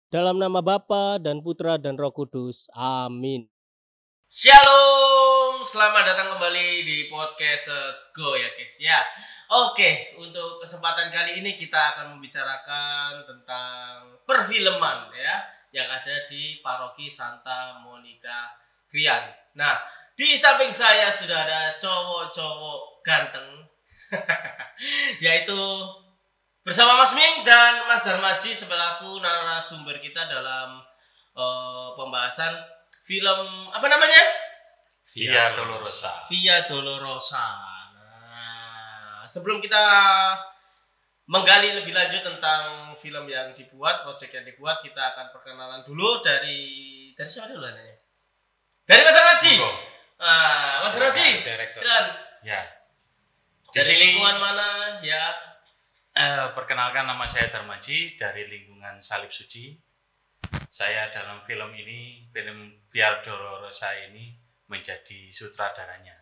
Dalam nama Bapa dan Putra dan Roh Kudus. Amin. Shalom, selamat datang kembali di podcast Go ya guys ya. Oke, untuk kesempatan kali ini kita akan membicarakan tentang perfilman ya yang ada di Paroki Santa Monica Krian. Nah, di samping saya sudah ada cowok-cowok ganteng yaitu bersama Mas Ming dan Mas Darmaji sebelaku narasumber kita dalam pembahasan film apa namanya? Via Dolorosa. Via Dolorosa. Nah, sebelum kita menggali lebih lanjut tentang film yang dibuat, proyek yang dibuat, kita akan perkenalan dulu dari siapa dulu namanya? Dari Mas Darmaji. Mas Darmaji. Silakan. Ya. Dari lingkungan mana ya? Perkenalkan, nama saya Darmaji dari lingkungan Salib Suci. Saya dalam film ini, film Via Dolorosa ini menjadi sutradaranya.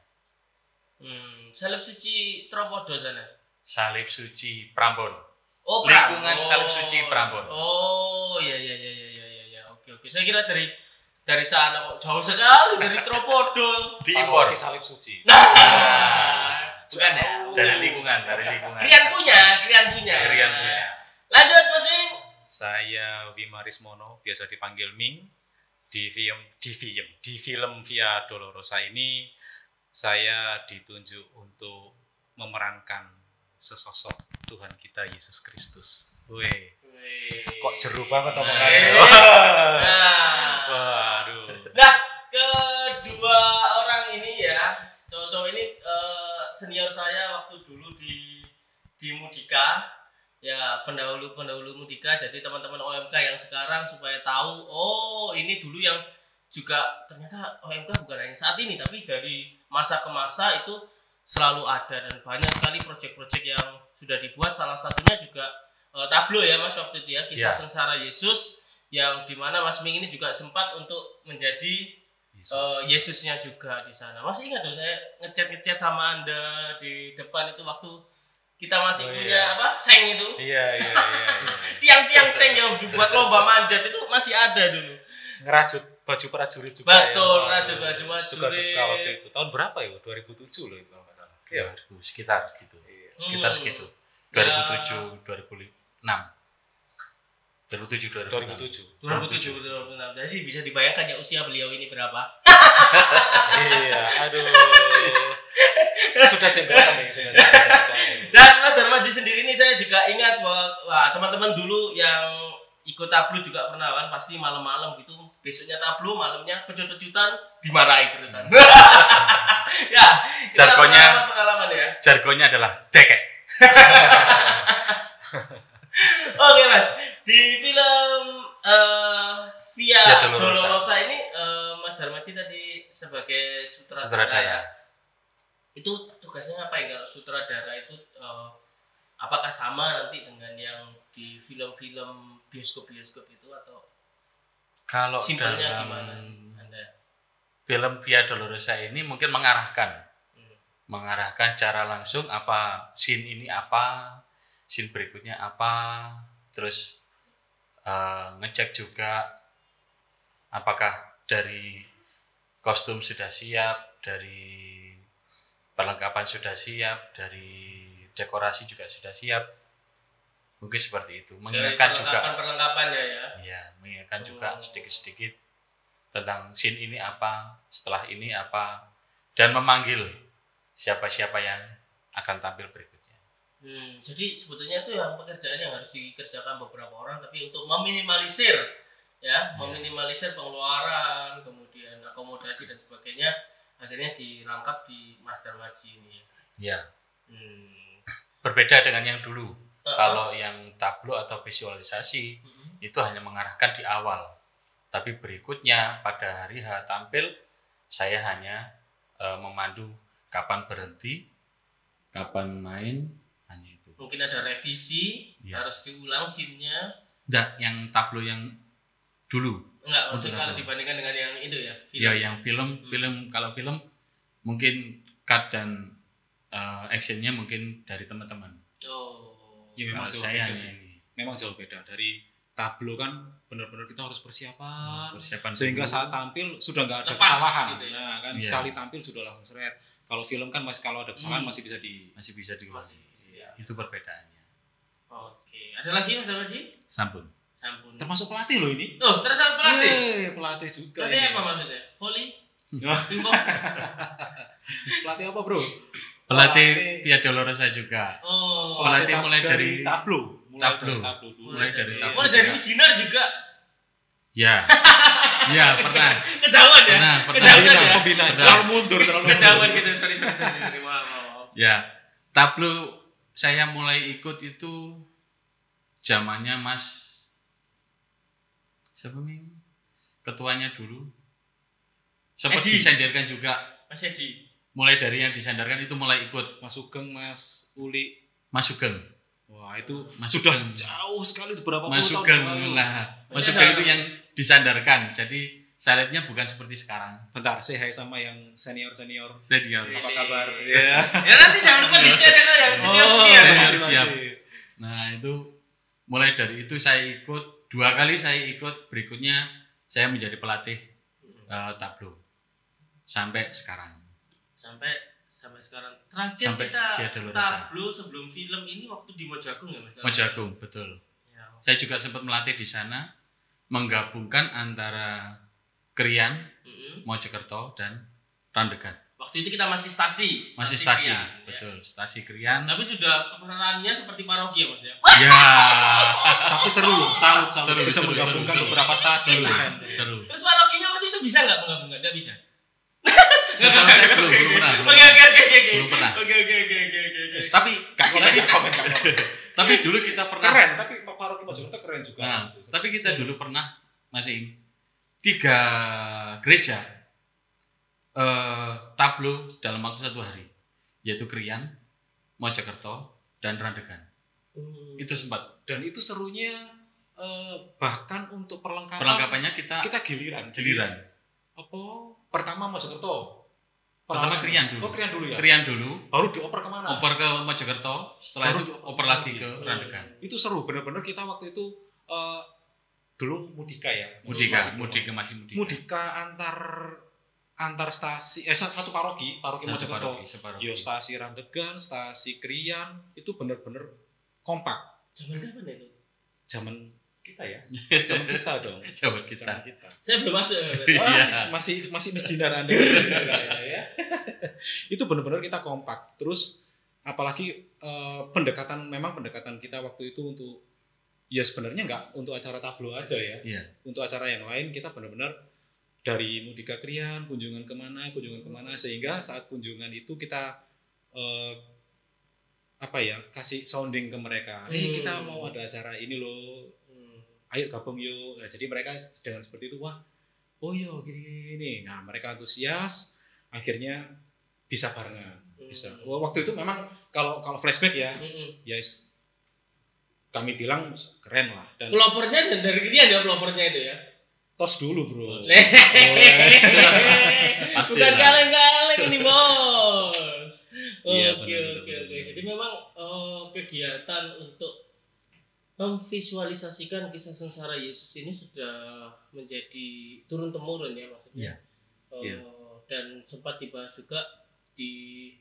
Salib Suci Tropodo sana. Salib Suci Prambon. Oh, lingkungan Salib Suci Prambon. Oh, iya. Oke. Saya kira dari sana kok jauh sekali dari Tropodo. Diimpor di Salib Suci. Bukan ya? Dari lingkungan. Krian punya. Lanjut Mas Ming. Saya Wima Rismono, biasa dipanggil Ming. Di film Via Dolorosa ini saya ditunjuk untuk memerankan sesosok Tuhan kita Yesus Kristus. Kok jeru banget omongannya. Waduh. Nah, kedua orang ini ya, cowok-cowok ini senior saya waktu dulu di Mudika. Ya, pendahulu Mudika. Jadi teman-teman OMK yang sekarang supaya tahu, oh ini dulu yang juga ternyata OMK bukan hanya saat ini, tapi dari masa ke masa itu selalu ada dan banyak sekali proyek-proyek yang sudah dibuat. Salah satunya juga tablo ya Mas waktu itu ya, kisah sengsara Yesus, yang dimana Mas Ming ini juga sempat untuk menjadi Yesusnya juga di sana. Masih ingat dong saya ngechat sama Anda di depan itu waktu kita masih punya seng itu. Iya. Tiang-tiang seng yang dibuat lomba manjat itu masih ada dulu. Ngerajut baju prajurit juga. Betul, rajut baju prajurit. Suka duka waktu itu. Tahun berapa ya? 2007 loh itu kalau nggak salah. Iya, sekitar gitu. Sekitar segitu. 2007, 2006. 2007. 2007. Jadi bisa dibayangkan ya usia beliau ini berapa? Iya, aduh. Sudah jenggotan nih saya. Dan Mas Darmaji sendiri ini saya juga ingat bahwa teman-teman dulu yang ikut tablo juga pernah kan, pasti malam-malam gitu, besoknya tablo, malamnya pecut-pecutan dimarahi terusan. Ya, pengalaman ya. Jargonnya adalah cekek. Oke Mas, di film Via Dolorosa ini Mas Darmaji tadi sebagai sutradara ya. Itu tugasnya ngapain kalau sutradara itu apakah sama nanti dengan yang di film-film bioskop itu atau kalau simpelnya dalam gimana Anda? Film Via Dolorosa ini mungkin mengarahkan secara langsung apa scene ini, apa scene berikutnya apa, terus ngecek juga apakah dari kostum sudah siap, dari perlengkapan sudah siap, dari dekorasi juga sudah siap. Mungkin seperti itu. Mengingatkan juga perlengkapannya ya. Iya, mengingatkan juga sedikit-sedikit tentang scene ini apa, setelah ini apa, dan memanggil siapa-siapa yang akan tampil berikutnya. Jadi sebetulnya itu yang pekerjaan yang harus dikerjakan beberapa orang, tapi untuk meminimalisir meminimalisir pengeluaran, kemudian akomodasi dan sebagainya, akhirnya dirangkap di Mas Darmaji ini. Ya. Berbeda dengan yang dulu. Kalau yang tablo atau visualisasi itu hanya mengarahkan di awal. Tapi berikutnya pada hari H tampil, saya hanya memandu kapan berhenti, kapan main, hanya itu. Mungkin ada revisi, harus diulang scene-nya. Enggak, yang tablo yang dulu. Enggak, maksudnya kalau dibandingkan dengan yang itu ya. Film. Ya, yang kalau film mungkin cut dan actionnya mungkin dari teman-teman. Ya memang jauh beda sih. Memang jauh beda dari tablo kan benar-benar kita harus persiapan Persiapan sehingga dulu. saat tampil sudah nggak ada Lepas kesalahan. gitu ya. Nah kan Iya. sekali tampil sudah langsung seret. Kalau film kan masih kalau ada kesalahan masih bisa di. masih bisa diulangi. Iya. Itu perbedaannya. Oke. Ada lagi Mas Darmaji? Sampun. Sampun. Termasuk pelatih loh ini. Oh, terus apa pelatih? Pelatih juga. Pelatih ini. apa maksudnya? Volley? Wah, Pingpong? pelatih apa bro? Pelatih ini- Via Dolorosa juga. Oh. Pelatih mulai dari tablo. tablo. dulu. Mulai dari Iya. tablo. Oh, dari Miss Dinar juga. Ya. Ya, pernah. Kejauhan ya? Pernah. Kejauhan Pembina, ya? pembina. Pernah. Terlalu mundur. Kejauhan gitu. Sorry. Maaf. Ya. Tablo saya mulai ikut itu zamannya Mas siapa nih? Ketuanya dulu. Sempat Edi. disandarkan juga. Mas Edi. Mulai dari yang disandarkan itu mulai ikut Mas Sugeng, Mas Uli. Mas Sugeng. Wah itu Mas sudah Sugeng. jauh sekali itu berapa Mas puluh tahun Sugeng yang lalu. lah. Mas Masih Sugeng ada. itu yang disandarkan. Jadi sayapnya bukan seperti sekarang. Bentar, say hi sama yang senior. Senior. Apa kabar? Ya. Ya nanti jangan lupa di-share ya yang senior-senior. Oh, ya. iya. siap. Nah itu mulai dari itu saya ikut 2 kali saya ikut, berikutnya saya menjadi pelatih tablo sampai sekarang. Sampai sekarang. Terakhir Sampai kita Via Dolorosa. tablo sebelum film ini waktu di Mojagung ya Mas? Mojagung, betul. Ya. Saya juga sempat melatih di sana, menggabungkan antara Krian, Mm-mm. Mojokerto dan Randegan. Waktu itu kita masih stasi. Masih stasi, Krian, ya. betul. Stasi Krian. Tapi sudah perannya seperti paroki ya Mas ya? Ya, Tapi seru loh, salut. Seru, Bisa seru, menggabungkan seru. beberapa stasi. Keren. seru. Terus parokinya waktu itu bisa nggak menggabungkan? Nggak bisa. Setahu saya belum pernah. Belum pernah. Oke. Tapi Komen. tapi dulu kita pernah. Keren, tapi paroki Mojokerto keren juga. Nah, tapi kita dulu pernah masih 3 gereja tablo dalam waktu 1 hari, yaitu Krian, Mojokerto, dan Randegan. Itu sempat. Dan itu serunya bahkan untuk Perlengkapannya kita kita giliran. Apa? Pertama Mojokerto. Pertama Krian dulu. Oh, Krian dulu ya. Krian dulu, Baru dioper kemana? oper ke Mojokerto, setelah Baru itu dioper oper lagi lagi. ke Randegan. Itu seru, benar-benar kita waktu itu dulu Mudika ya. Mudika. Mudika antar stasi satu paroki Satu Mojokerto. separoki. Yo stasi Randegan, stasi Krian itu benar-benar kompak. Zaman kapan itu? Zaman kita ya. Zaman kita dong. Jawab kita. Zaman kita. Saya belum masuk. Iya. Masih misdinar Anda misdinar ya. Itu benar-benar kita kompak. Terus apalagi pendekatan kita waktu itu untuk ya sebenarnya nggak untuk acara tablo aja ya. Iya. Untuk acara yang lain kita benar-benar dari Mudika Krian kunjungan kemana sehingga saat kunjungan itu kita kasih sounding ke mereka. Kita mau ada acara ini loh. Ayo gabung yuk. Nah, jadi mereka dengan seperti itu oh iya gini. Nah, mereka antusias, akhirnya bisa barengan. Bisa. Waktu itu memang kalau flashback ya, yes. Kami bilang keren lah dan Pelopornya dari Krian ya pelopornya itu ya. tos dulu, Bro. Pasti Bukan lah. kaleng-kaleng ini, Bos. Iya, Oke. benar. Jadi memang kegiatan untuk memvisualisasikan kisah sengsara Yesus ini sudah menjadi turun temurun ya maksudnya. Iya. Dan sempat dibahas juga di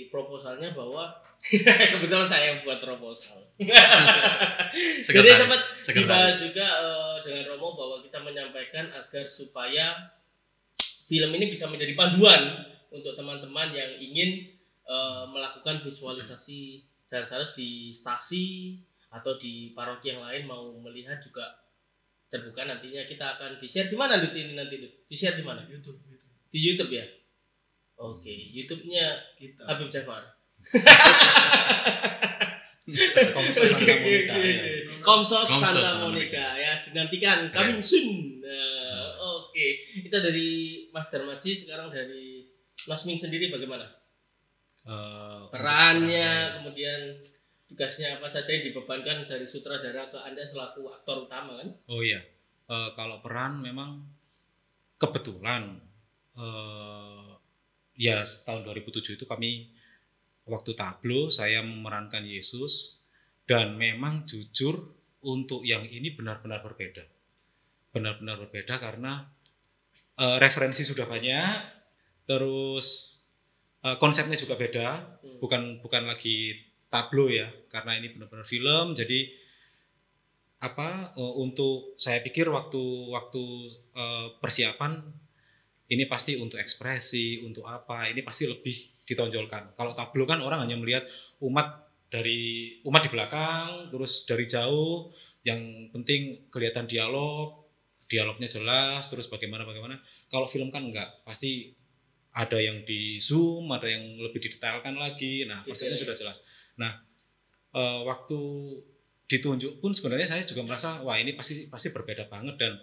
proposalnya bahwa kebetulan saya yang buat proposal. Jadi sempat dibahas juga dengan Romo bahwa kita menyampaikan agar supaya film ini bisa menjadi panduan untuk teman-teman yang ingin melakukan visualisasi jalan-jalan di stasi atau di paroki yang lain mau melihat juga terbuka. Nantinya kita akan di-share di mana ini nanti di-share di mana? YouTube. Di YouTube ya. Oke, YouTube-nya Kita. Habib Jafar. Komsos Santa Monica. Komsos Komsos Santa Santa Monica ya dinantikan coming soon. Nah, oke. Kita dari Mas Darmaji, sekarang dari Mas Ming sendiri bagaimana? Perannya, kemudian tugasnya apa saja yang dibebankan dari sutradara ke Anda selaku aktor utama kan? Oh iya, kalau peran memang kebetulan ya tahun 2007 itu kami waktu tablo saya memerankan Yesus dan memang jujur untuk yang ini benar-benar berbeda. Benar-benar berbeda karena referensi sudah banyak, terus konsepnya juga beda, bukan lagi tablo ya, karena ini benar-benar film. Jadi untuk saya pikir waktu persiapan ini pasti untuk ekspresi, untuk apa, ini pasti lebih ditonjolkan. Kalau tablo kan orang hanya melihat umat di belakang, terus dari jauh, yang penting kelihatan dialognya jelas, terus bagaimana. Kalau film kan enggak, pasti ada yang di zoom, ada yang lebih didetailkan lagi. Nah, konsepnya sudah jelas. Nah, waktu ditunjuk pun sebenarnya saya juga merasa wah ini pasti berbeda banget, dan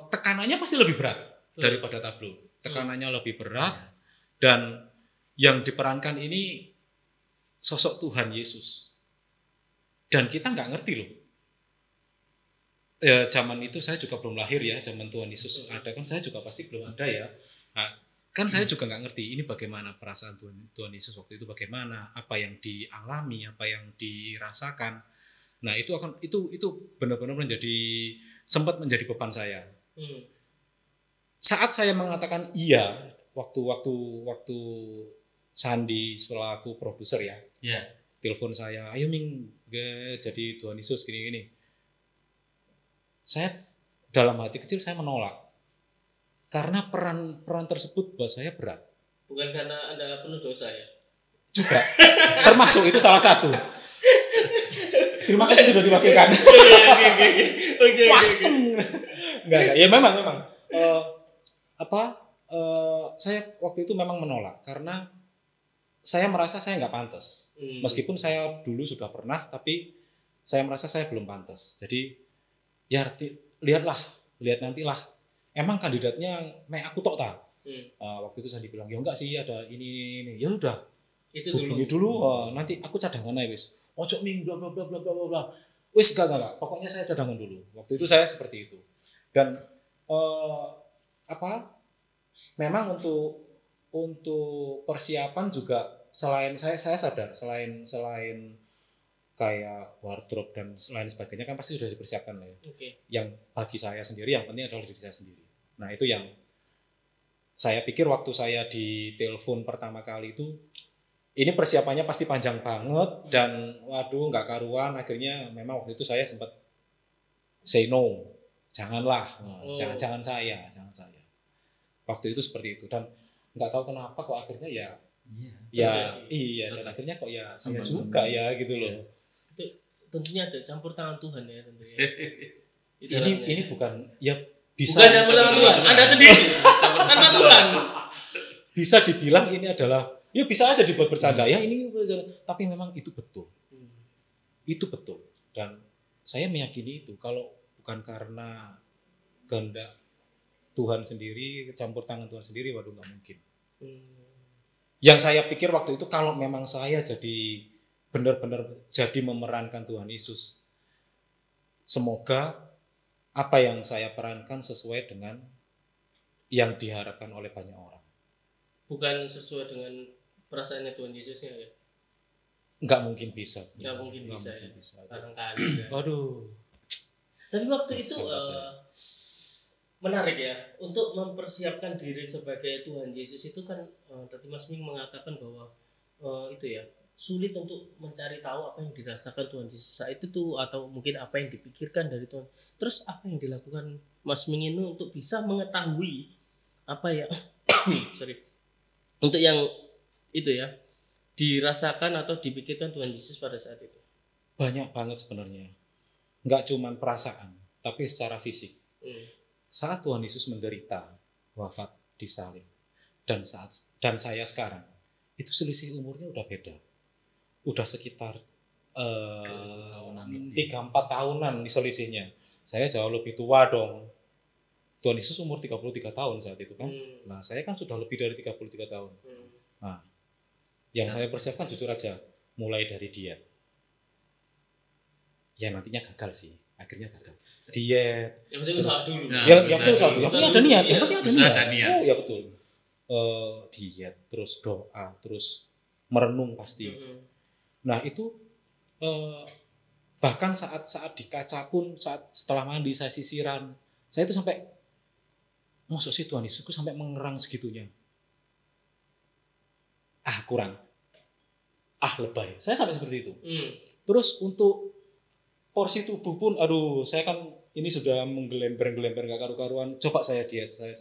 tekanannya pasti lebih berat daripada tablo. Tekanannya lebih berat, dan yang diperankan ini sosok Tuhan Yesus. Dan kita nggak ngerti loh. Zaman itu saya juga belum lahir ya, zaman Tuhan Yesus ada kan saya juga pasti belum ada ya. Nah, kan saya juga nggak ngerti ini bagaimana perasaan Tuhan Yesus waktu itu, bagaimana, apa yang dialami, apa yang dirasakan. Nah, itu benar-benar sempat menjadi beban saya. Saat saya mengatakan iya, waktu Sandi selaku produser ya, telepon saya, ayo Ming, jadi Tuhan Yesus gini. Saya dalam hati kecil saya menolak, karena peran tersebut buat saya berat. Bukan karena Anda penuh dosa ya? Juga, termasuk itu salah satu. Terima kasih sudah diwakilkan. Oke. Wasem. Enggak. Ya memang. Saya waktu itu memang menolak karena saya merasa saya nggak pantas. Meskipun saya dulu sudah pernah, tapi saya merasa saya belum pantas. Jadi ya lihat nantilah. Emang kandidatnya aku tok ta. Waktu itu saya dibilang ya enggak sih, ada ini. Ya udah. Itu hubungi dulu. Nanti aku cadangan aja wis. Ojo Ming bla bla bla bla bla bla. Wis enggak. Pokoknya saya cadangan dulu. Waktu itu saya seperti itu. Dan memang untuk persiapan juga selain saya sadar selain kayak wardrobe dan lain sebagainya kan pasti sudah dipersiapkan ya. Yang bagi saya sendiri yang penting adalah diri saya sendiri. Nah, itu yang saya pikir waktu saya ditelepon pertama kali itu ini persiapannya pasti panjang banget dan waduh nggak karuan. Akhirnya memang waktu itu saya sempat say no. Janganlah, jangan saya. Waktu itu seperti itu, dan nggak tahu kenapa kok akhirnya dan akhirnya kok ya saya juga ya gitu loh. Itu tentunya ada campur tangan Tuhan ya tentunya. ini bukan ya bisa. Bukan campur tangan Tuhan, Anda sendiri campur tangan Tuhan. Bisa dibilang ini adalah ya bisa aja dibuat bercanda ya ini, tapi memang itu betul. Itu betul, dan saya meyakini itu kalau bukan karena kehendak Tuhan sendiri, campur tangan Tuhan sendiri, waduh nggak mungkin. Yang saya pikir waktu itu kalau memang saya jadi benar-benar jadi memerankan Tuhan Yesus, semoga apa yang saya perankan sesuai dengan yang diharapkan oleh banyak orang. Bukan sesuai dengan perasaannya Tuhan Yesusnya ya? Nggak mungkin bisa. Nggak mungkin bisa. Barangkali ya. Waduh. Tapi waktu itu menarik ya, untuk mempersiapkan diri sebagai Tuhan Yesus itu kan tadi Mas Ming mengatakan bahwa itu ya sulit untuk mencari tahu apa yang dirasakan Tuhan Yesus saat itu tuh, atau mungkin apa yang dipikirkan dari Tuhan. Terus apa yang dilakukan Mas Ming ini untuk bisa mengetahui apa ya untuk yang itu ya dirasakan atau dipikirkan Tuhan Yesus pada saat itu? Banyak banget sebenarnya. Nggak cuma perasaan, tapi secara fisik. Saat Tuhan Yesus menderita, wafat di salib, dan saya sekarang, itu selisih umurnya udah beda. Udah sekitar 3-4 tahunan selisihnya. Saya jauh lebih tua dong. Tuhan Yesus umur 33 tahun saat itu kan. Nah, saya kan sudah lebih dari 33 tahun. Nah, yang saya persiapkan jujur aja, mulai dari diet. Ya nantinya gagal sih, akhirnya gagal. Diet. Yang penting usaha dulu. Yang penting usaha dulu. Yang penting ada niat. Yang penting ada niat. Oh ya betul. Diet, terus doa, terus merenung pasti. Nah itu Bahkan saat di kaca pun, setelah mandi saya sisiran, saya itu sampai maksud sih Tuhan Yesusku sampai mengerang segitunya. Kurang. Lebay. Saya sampai seperti itu. Terus untuk porsi tubuh pun, aduh, saya kan ini sudah menggelember gak karu-karuan. Coba saya diet, saya.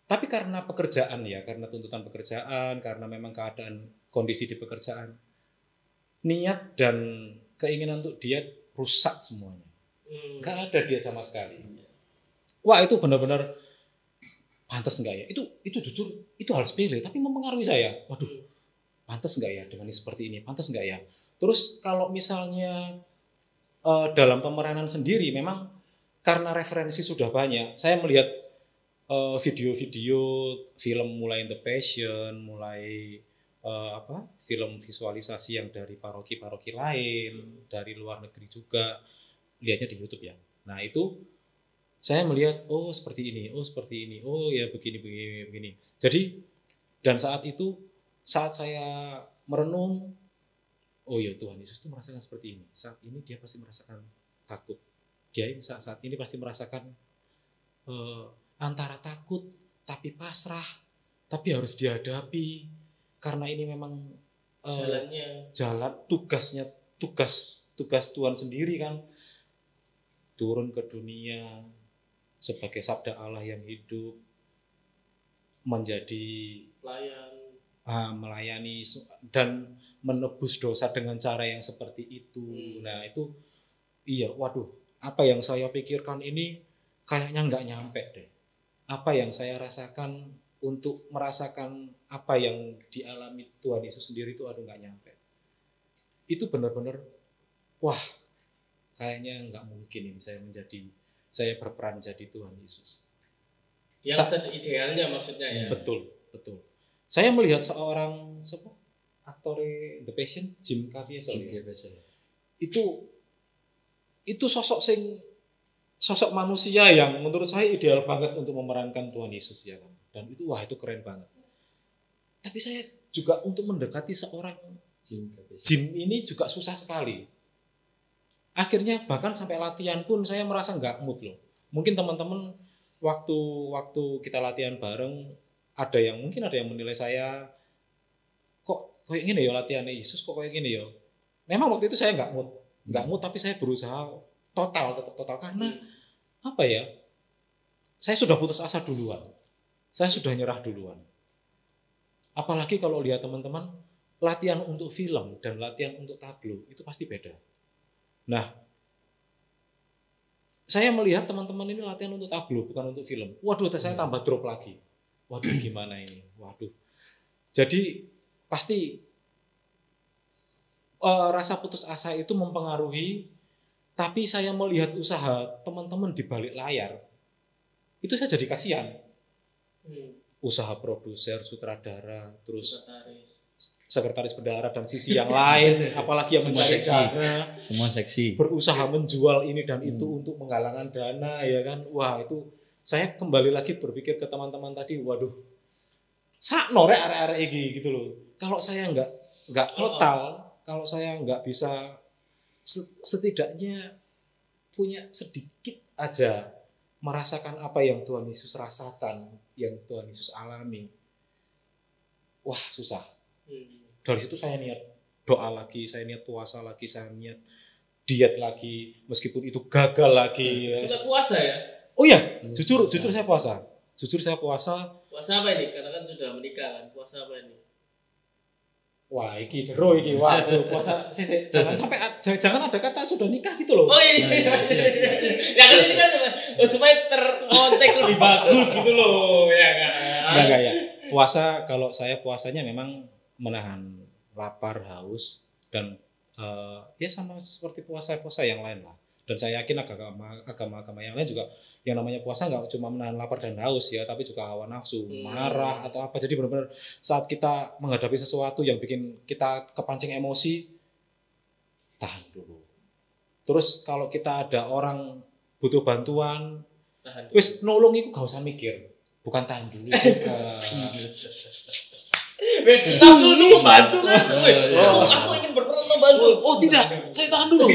Tapi karena pekerjaan ya, karena tuntutan pekerjaan, karena memang keadaan kondisi di pekerjaan, niat dan keinginan untuk diet rusak semuanya. Gak ada diet sama sekali. Wah, itu benar-benar pantas enggak ya? Itu jujur, itu hal sepele tapi mempengaruhi saya. Waduh, pantas enggak ya dengan seperti ini? Pantas enggak ya? Terus kalau misalnya dalam pemeranan sendiri memang karena referensi sudah banyak, saya melihat video-video film mulai The Passion, mulai film visualisasi yang dari paroki-paroki lain, dari luar negeri juga, lihatnya di YouTube ya. Nah, itu saya melihat seperti ini, oh ya begini. Jadi dan saat itu saat saya merenung, oh ya Tuhan Yesus itu merasakan seperti ini. Saat ini dia pasti merasakan takut. Dia saat ini pasti merasakan antara takut tapi pasrah, tapi harus dihadapi karena ini memang jalan tugas Tuhan sendiri kan, turun ke dunia sebagai sabda Allah yang hidup, menjadi melayani dan menebus dosa dengan cara yang seperti itu. Nah itu iya, waduh, apa yang saya pikirkan ini kayaknya nggak nyampe deh. Apa yang saya rasakan untuk merasakan apa yang dialami Tuhan Yesus sendiri itu nggak nyampe. Itu benar-benar wah, kayaknya nggak mungkin ini saya berperan jadi Tuhan Yesus. Yang idealnya maksudnya ya. Betul. Saya melihat seorang aktor The Passion, Jim Caviezel. Itu sosok manusia yang menurut saya ideal banget untuk memerankan Tuhan Yesus ya kan. Dan itu keren banget. Tapi saya juga untuk mendekati seorang Jim ini juga susah sekali. Akhirnya bahkan sampai latihan pun saya merasa nggak mood loh. Mungkin teman-teman waktu kita latihan bareng ada yang menilai saya kok kayak gini ya latihannya Yesus kok kayak gini ya. Memang waktu itu saya nggak mood tapi saya berusaha tetap total karena apa ya? Saya sudah putus asa duluan. Saya sudah nyerah duluan. Apalagi kalau lihat teman-teman latihan untuk film dan latihan untuk tablo itu pasti beda. Nah, saya melihat teman-teman ini latihan untuk tablo bukan untuk film. Waduh, saya tambah drop lagi. Waduh, gimana ini? Waduh. Jadi pasti rasa putus asa itu mempengaruhi. Tapi saya melihat usaha teman-teman di balik layar, itu saya jadi kasihan. Usaha produser, sutradara, terus sekretaris bendahara dan sisi yang lain, apalagi yang mencari dana, semua seksi, berusaha menjual ini dan itu untuk menggalangkan dana, ya kan? Wah itu saya kembali lagi berpikir ke teman-teman tadi, waduh, sakno rek arek-arek iki gitu loh. Kalau saya nggak total, kalau saya nggak bisa setidaknya punya sedikit aja merasakan apa yang Tuhan Yesus rasakan, yang Tuhan Yesus alami. Wah, susah. Dari situ saya niat doa lagi, saya niat puasa lagi, saya niat diet lagi, meskipun itu gagal lagi. Sudah puasa ya? Oh iya, jujur saya puasa. Puasa apa ini? Karena kan sudah menikah kan. Puasa apa ini? Wah, iki jero iki. Waduh, puasa jangan ada kata sudah nikah gitu loh. Oh iya. Ya kan ini kan supaya terkontek lebih bagus gitu loh, ya kan. Enggak ya. Puasa kalau saya puasanya memang menahan lapar, haus dan ya sama seperti puasa-puasa yang lain lah. Dan saya yakin agama-agama yang lain juga yang namanya puasa nggak cuma menahan lapar dan haus ya, tapi juga hawa nafsu, marah atau apa. Jadi benar-benar saat kita menghadapi sesuatu yang bikin kita kepancing emosi, tahan dulu. Terus kalau kita ada orang butuh bantuan, wis nolong itu gak usah mikir, bukan tahan dulu juga. Langsung untuk membantu kan. Aku ingin berperan tolong bantu. Oh tidak, saya tahan dulu.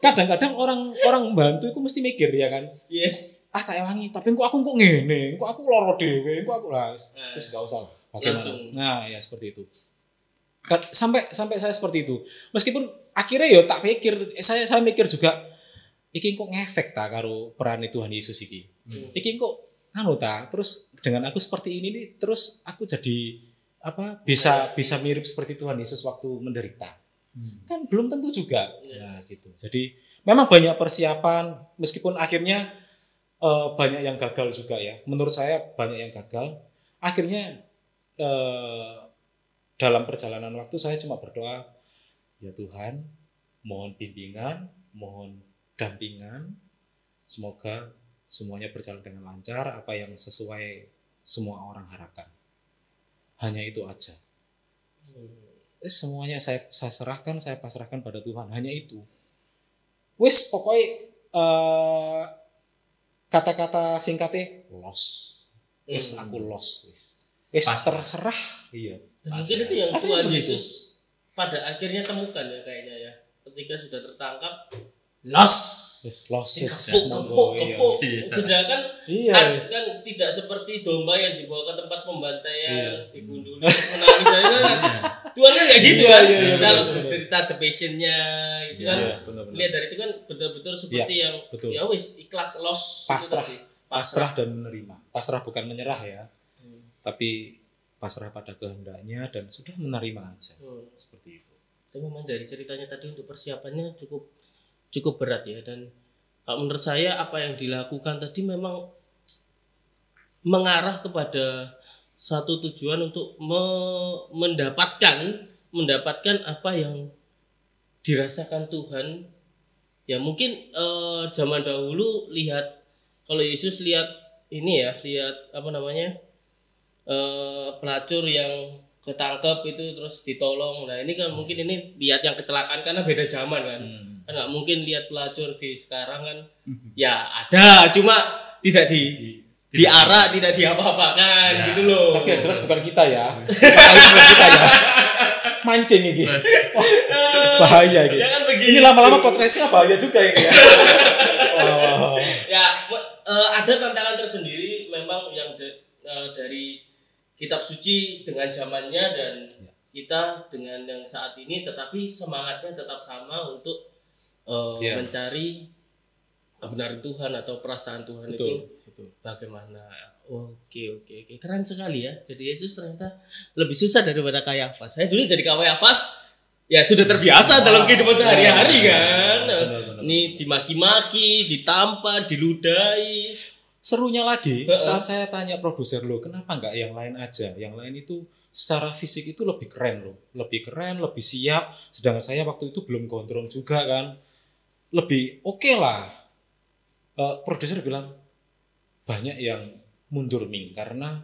Kadang-kadang orang bantu itu mesti mikir ya kan. Yes. Tak ewangi, tapi kok aku ngene, kok aku loro dhewe, kok aku wis gak usah. Bagaimana? Langsung. Nah, ya seperti itu. Sampai saya seperti itu. Meskipun akhirnya ya tak pikir, saya mikir juga iki kok ngefek ta karo peran Tuhan Yesus iki. Iki kok anu ta, terus dengan aku seperti ini nih, terus aku jadi bisa mirip seperti Tuhan Yesus waktu menderita. Kan belum tentu juga. Nah, gitu. Jadi memang banyak persiapan meskipun akhirnya banyak yang gagal juga ya. Menurut saya banyak yang gagal. Akhirnya dalam perjalanan waktu saya cuma berdoa, ya Tuhan, mohon bimbingan, mohon dampingan. Semoga semuanya berjalan dengan lancar, apa yang sesuai semua orang harapkan. Hanya itu aja. Semuanya saya serahkan, saya pasrahkan pada Tuhan. Hanya itu. Wis pokoknya kata-kata singkatnya loss. Wis aku loss wis terserah. Iya. Dan mungkin itu yang Akhirnya Tuhan seperti Yesus pada akhirnya temukan ya kayaknya ya. Ketika sudah tertangkap, loss. Wis loss Kepuk. Sudah kan, Iya, kan tidak seperti domba yang dibawa ke tempat pembantaian, digunduli, menangis aja. Tuhan kan nggak gitu kan. Kalau cerita The Passion-nya itu kan, lihat dari itu kan betul-betul seperti yang ya wis ikhlas loss. pasrah dan menerima. Pasrah bukan menyerah ya. Tapi pasrah pada kehendaknya dan sudah menerima aja. Seperti itu. Tapi memang dari ceritanya tadi untuk persiapannya cukup berat ya, dan kalau menurut saya apa yang dilakukan tadi memang mengarah kepada satu tujuan untuk mendapatkan apa yang dirasakan Tuhan. Ya mungkin zaman dahulu kalau Yesus lihat pelacur yang ketangkep itu terus ditolong. Nah ini kan mungkin ini lihat yang kecelakaan karena beda zaman kan. Kan nggak mungkin lihat pelacur di sekarang kan. Ya ada, cuma tidak diarah, tidak diapa-apakan Ya. gitu loh. Tapi yang jelas bukan kita ya. Bukan kita ya. Mancing ini. Wah, bahaya gitu. Ya kan begini. Ini lama-lama podcastnya bahaya juga ini ya. Ya ada tantangan tersendiri memang yang dari kitab suci dengan zamannya dan kita dengan yang saat ini, tetapi semangatnya tetap sama untuk mencari kebenaran Tuhan atau perasaan Tuhan. Betul. Bagaimana. Oke. Keren sekali ya. Jadi Yesus ternyata lebih susah daripada Kayafas. Saya dulu jadi Kayafas ya sudah terbiasa dalam kehidupan sehari-hari kan. Benar. Ini dimaki-maki, ditampar, diludahi. Serunya lagi saat saya tanya produser lo, kenapa nggak yang lain aja? Yang lain itu secara fisik itu lebih keren loh, lebih keren, lebih siap. Sedangkan saya waktu itu belum gondrong juga kan, lebih oke lah. Produser bilang banyak yang mundur Ming karena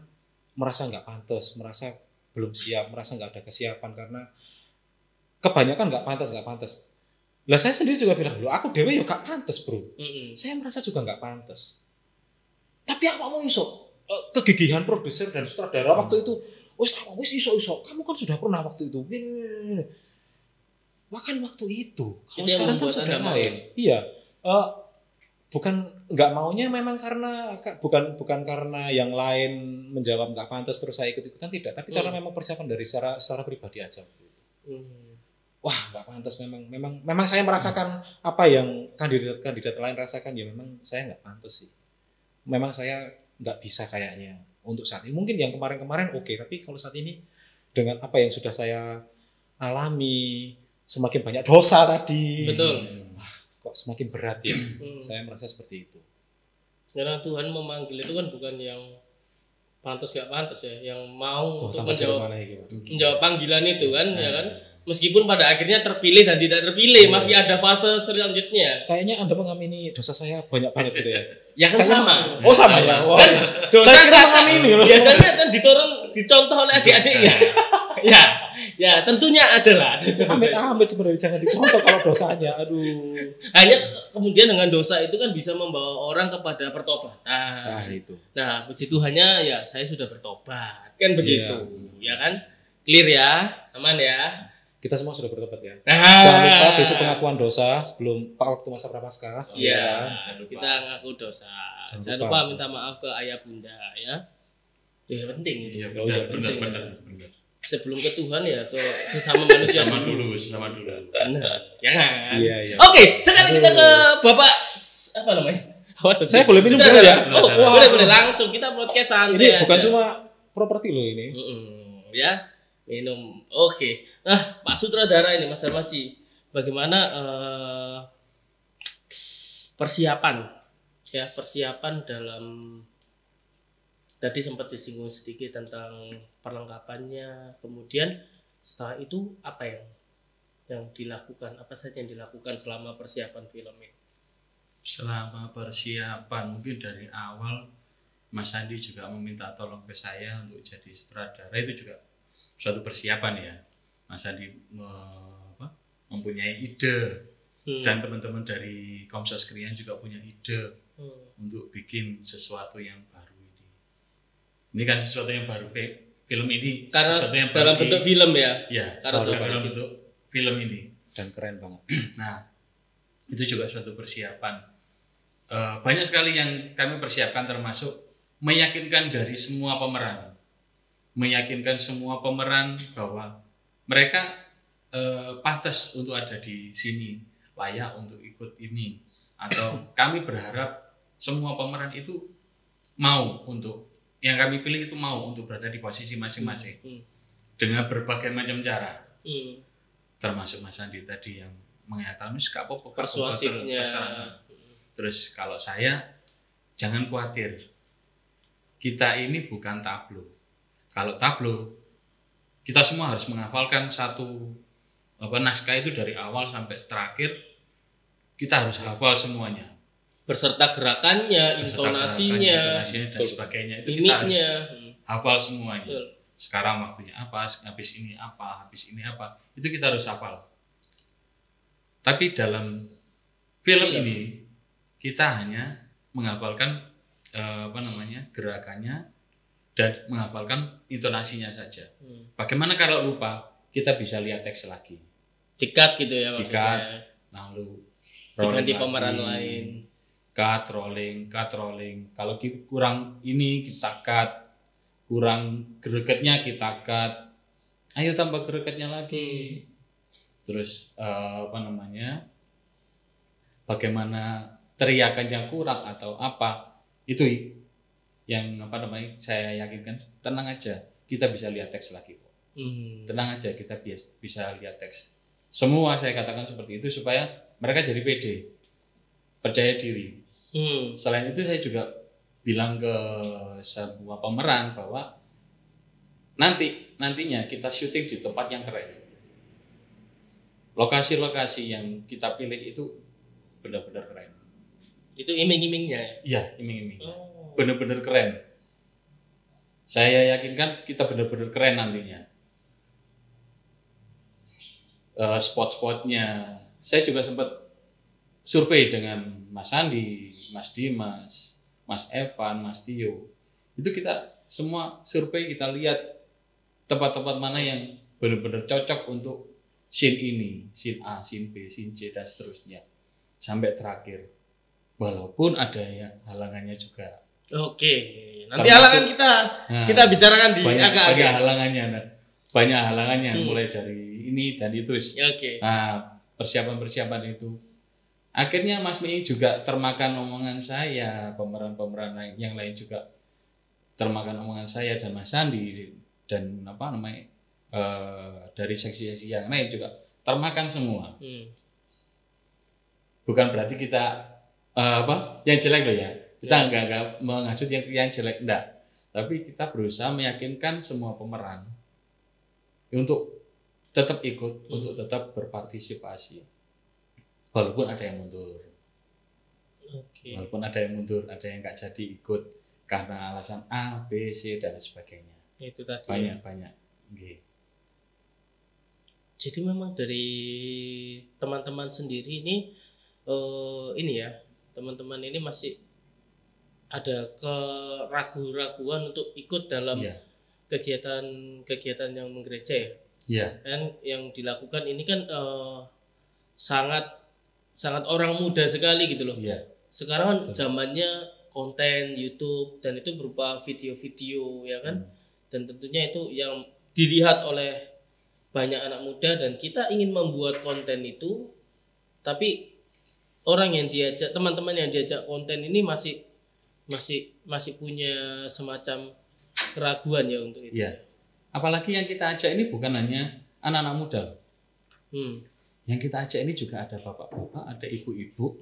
merasa nggak pantas, merasa belum siap, merasa nggak ada kesiapan karena kebanyakan nggak pantas. Lah saya sendiri juga bilang, lo aku dewe ya nggak pantas bro. Saya merasa juga nggak pantas. Tapi apa mau iso? Kegigihan produser dan sutradara waktu itu, wis iso. Kamu kan sudah pernah waktu itu. Bahkan waktu itu. Kalau sekarang kan sudah lain. Iya. Bukan nggak maunya memang bukan karena yang lain menjawab nggak pantas terus saya ikut-ikutan, tidak. Tapi karena memang persiapan dari secara pribadi aja. Wah nggak pantas memang saya merasakan apa yang kandidat lain rasakan, ya memang saya nggak pantas sih. Memang saya nggak bisa kayaknya untuk saat ini. Mungkin yang kemarin oke, tapi kalau saat ini dengan apa yang sudah saya alami, semakin banyak dosa tadi. Betul. Wah, kok semakin berat ya. Saya merasa seperti itu. Karena Tuhan memanggil itu kan bukan yang pantas gak pantas ya, yang mau untuk menjawab panggilan itu kan, ya kan. Meskipun pada akhirnya terpilih dan tidak terpilih, masih ada fase selanjutnya. Kayaknya Anda mengamini dosa saya banyak banget gitu ya. Ya kan sama. Sama ya. Wah, Kan dosa saya kira mengamini loh. biasanya kan dicontoh oleh adik-adiknya. ya tentunya ada lah. Amit sebenarnya jangan dicontoh kalau dosanya. Aduh. Hanya kemudian dengan dosa itu kan bisa membawa orang kepada pertobatan. Nah, itu. Nah, puji Tuhannya ya saya sudah bertobat. Kan begitu. Ya kan? Clear ya? Aman ya? kita semua sudah bertobat ya. Ah. Jangan lupa besok pengakuan dosa sebelum waktu masa prapaskah. Iya, Jangan lupa. kita ngaku dosa. Jangan Jangan lupa. lupa minta maaf ke ayah bunda ya. Ya penting itu. Iya Oh, iya, benar, penting. benar, benar. Sebelum ke Tuhan ya ke sesama manusia Sama dulu. dulu, sama dulu. Benar. Ya kan? Iya, iya. Oke, sekarang kita ke Bapak apa namanya? Saya boleh minum dulu ya? Oh, boleh langsung kita podcast santai. Ini bukan aja. cuma properti loh ini. Ya, minum. Oke. Nah, Pak Sutradara ini Mas Darmaji, bagaimana persiapan dalam tadi sempat disinggung sedikit tentang perlengkapannya, kemudian setelah itu apa yang dilakukan, apa saja yang dilakukan selama persiapan film ini? Selama persiapan mungkin dari awal Mas Andi juga meminta tolong ke saya untuk jadi sutradara, itu juga suatu persiapan ya. Mas Andi mempunyai ide dan teman-teman dari Komsos Krian juga punya ide untuk bikin sesuatu yang baru ini. Ini kan sesuatu yang baru, film ini Karena sesuatu yang dalam baru bentuk film ya. ya, Karena dalam bentuk film ini. Dan keren banget. Nah, itu juga suatu persiapan. Banyak sekali yang kami persiapkan, termasuk meyakinkan dari semua pemeran. Meyakinkan semua pemeran bahwa mereka pantas untuk ada di sini, layak untuk ikut ini. Atau kami berharap semua pemeran itu mau untuk, yang kami pilih itu mau untuk berada di posisi masing-masing. Dengan berbagai macam cara. Termasuk Mas Andi tadi yang mengatakan gak apa-apa, Persuasifnya. Terus kalau saya, jangan khawatir, kita ini bukan tablo. Kalau tablo, kita semua harus menghafalkan satu naskah itu dari awal sampai terakhir, kita harus hafal semuanya. Beserta gerakannya, intonasinya, dan sebagainya, itu kita harus mimiknya. hafal semuanya. Betul. Sekarang waktunya apa, habis ini apa, itu kita harus hafal. Tapi dalam film ini kita hanya menghafalkan gerakannya dan menghafalkan intonasinya saja. Bagaimana kalau lupa, kita bisa lihat teks lagi. Dikat gitu ya maksudnya. Dikat, lalu Diganti rolling pemeran lagi. lain. Cut rolling. Kalau kurang ini kita cut, kurang gregetnya kita cut. Ayo tambah gregetnya lagi. Terus bagaimana teriakannya kurang atau apa, itu yang saya yakinkan. Tenang aja, kita bisa lihat teks lagi kok. Tenang aja, kita bisa lihat teks. Semua saya katakan seperti itu supaya mereka jadi pede, percaya diri. Selain itu saya juga bilang ke semua pemeran bahwa nantinya kita syuting di tempat yang keren. Lokasi-lokasi yang kita pilih itu benar-benar keren. Itu iming-imingnya ya? Iya, iming-imingnya. Benar-benar keren. Saya yakinkan kita benar-benar keren nantinya. Spot-spotnya. Saya juga sempat survei dengan Mas Andi, Mas Dimas, Mas Evan, Mas Tio. Itu kita semua survei, kita lihat tempat-tempat mana yang benar-benar cocok untuk scene ini, scene A, scene B, scene C, dan seterusnya. Sampai terakhir. Walaupun ada yang halangannya juga. Oke, nanti Termasuk- halangan kita bicarakan di banyak agak-agak. halangannya. Banyak halangannya mulai dari ini dan itu. Oke. Nah, persiapan itu. Akhirnya Mas Mei juga termakan omongan saya, pemeran-pemeran yang lain juga termakan omongan saya dan Mas Andi dan dari seksi-seksi yang lain juga termakan semua. Bukan berarti kita yang jelek loh ya. Kita enggak menghasut yang jelek, enggak. Tapi kita berusaha meyakinkan semua pemeran untuk tetap ikut, untuk tetap berpartisipasi. Walaupun ada yang mundur. Walaupun ada yang mundur, ada yang enggak jadi ikut karena alasan A, B, C dan sebagainya. Itu tadi. Banyak. Okay. Jadi memang dari teman-teman sendiri ini teman-teman ini masih ada keraguan-raguan untuk ikut dalam kegiatan yang menggereja ya. Iya. kan yang dilakukan ini kan sangat sangat orang muda sekali gitu loh. Iya. Sekarang kan zamannya konten YouTube dan itu berupa video-video ya kan, dan tentunya itu yang dilihat oleh banyak anak muda, dan kita ingin membuat konten itu, tapi orang yang diajak, teman-teman yang diajak konten ini masih punya semacam keraguan ya untuk itu. Iya. Apalagi yang kita ajak ini bukan hanya anak-anak muda. Yang kita ajak ini juga ada bapak-bapak, ada ibu-ibu.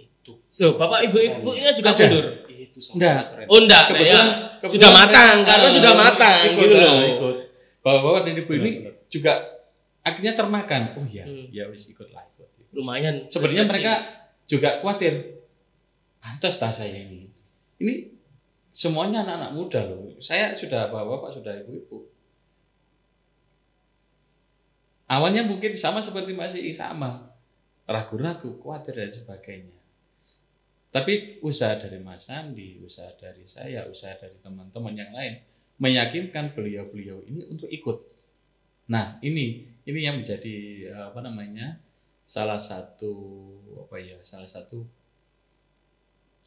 So, bapak ibu-ibunya juga mundur. Itu Enggak. keren. Oh enggak, Kebetulan sudah matang mereka, karena sudah matang ikut, gitu loh. Ikut. Bapak-bapak dan ibu ini Benar. juga akhirnya termakan. Oh iya, ya wis ikutlah ikut. Lumayan. Sebenarnya refreshing. mereka juga khawatir. Pantas tak saya ini. Ini semuanya anak-anak muda loh. Saya sudah bapak-bapak, sudah ibu-ibu. Awalnya mungkin sama seperti masih sama, ragu-ragu, khawatir dan sebagainya. Tapi usaha dari Mas Sandi, usaha dari saya, usaha dari teman-teman yang lain meyakinkan beliau-beliau ini untuk ikut. Nah, ini yang menjadi salah satu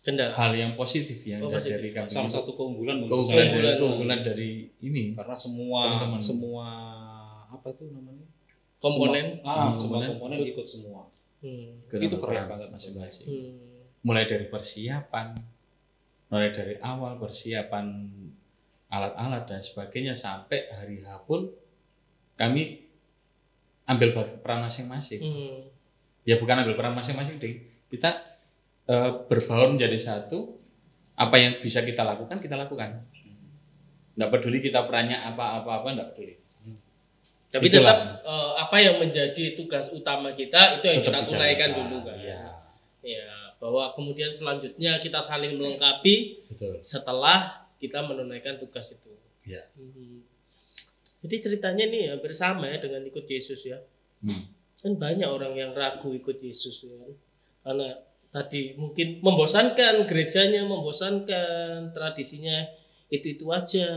kendala. hal yang positif ya positif. dari kami. Salah satu keunggulan menurut saya. keunggulan dari ini. Karena semua Teman-teman. semua apa itu namanya? Komponen. Semua komponen ikut semua. Itu keren banget masing-masing. Mulai dari persiapan, mulai dari awal persiapan alat-alat dan sebagainya sampai hari H pun kami ambil peran masing-masing. Ya bukan ambil peran masing-masing deh. Kita berbaur menjadi satu. Apa yang bisa kita lakukan, kita lakukan. Nggak peduli kita perannya apa-apa, nggak peduli. Tapi Itulah. tetap apa yang menjadi tugas utama kita itu yang Tetap kita tunaikan dijalankan. dulu kan. Iya. Ya, bahwa kemudian selanjutnya kita saling melengkapi Betul. setelah kita menunaikan tugas itu. Iya. Jadi ceritanya nih hampir sama ya dengan ikut Yesus ya. Kan banyak orang yang ragu ikut Yesus ya. Karena tadi mungkin membosankan, gerejanya membosankan, tradisinya itu aja.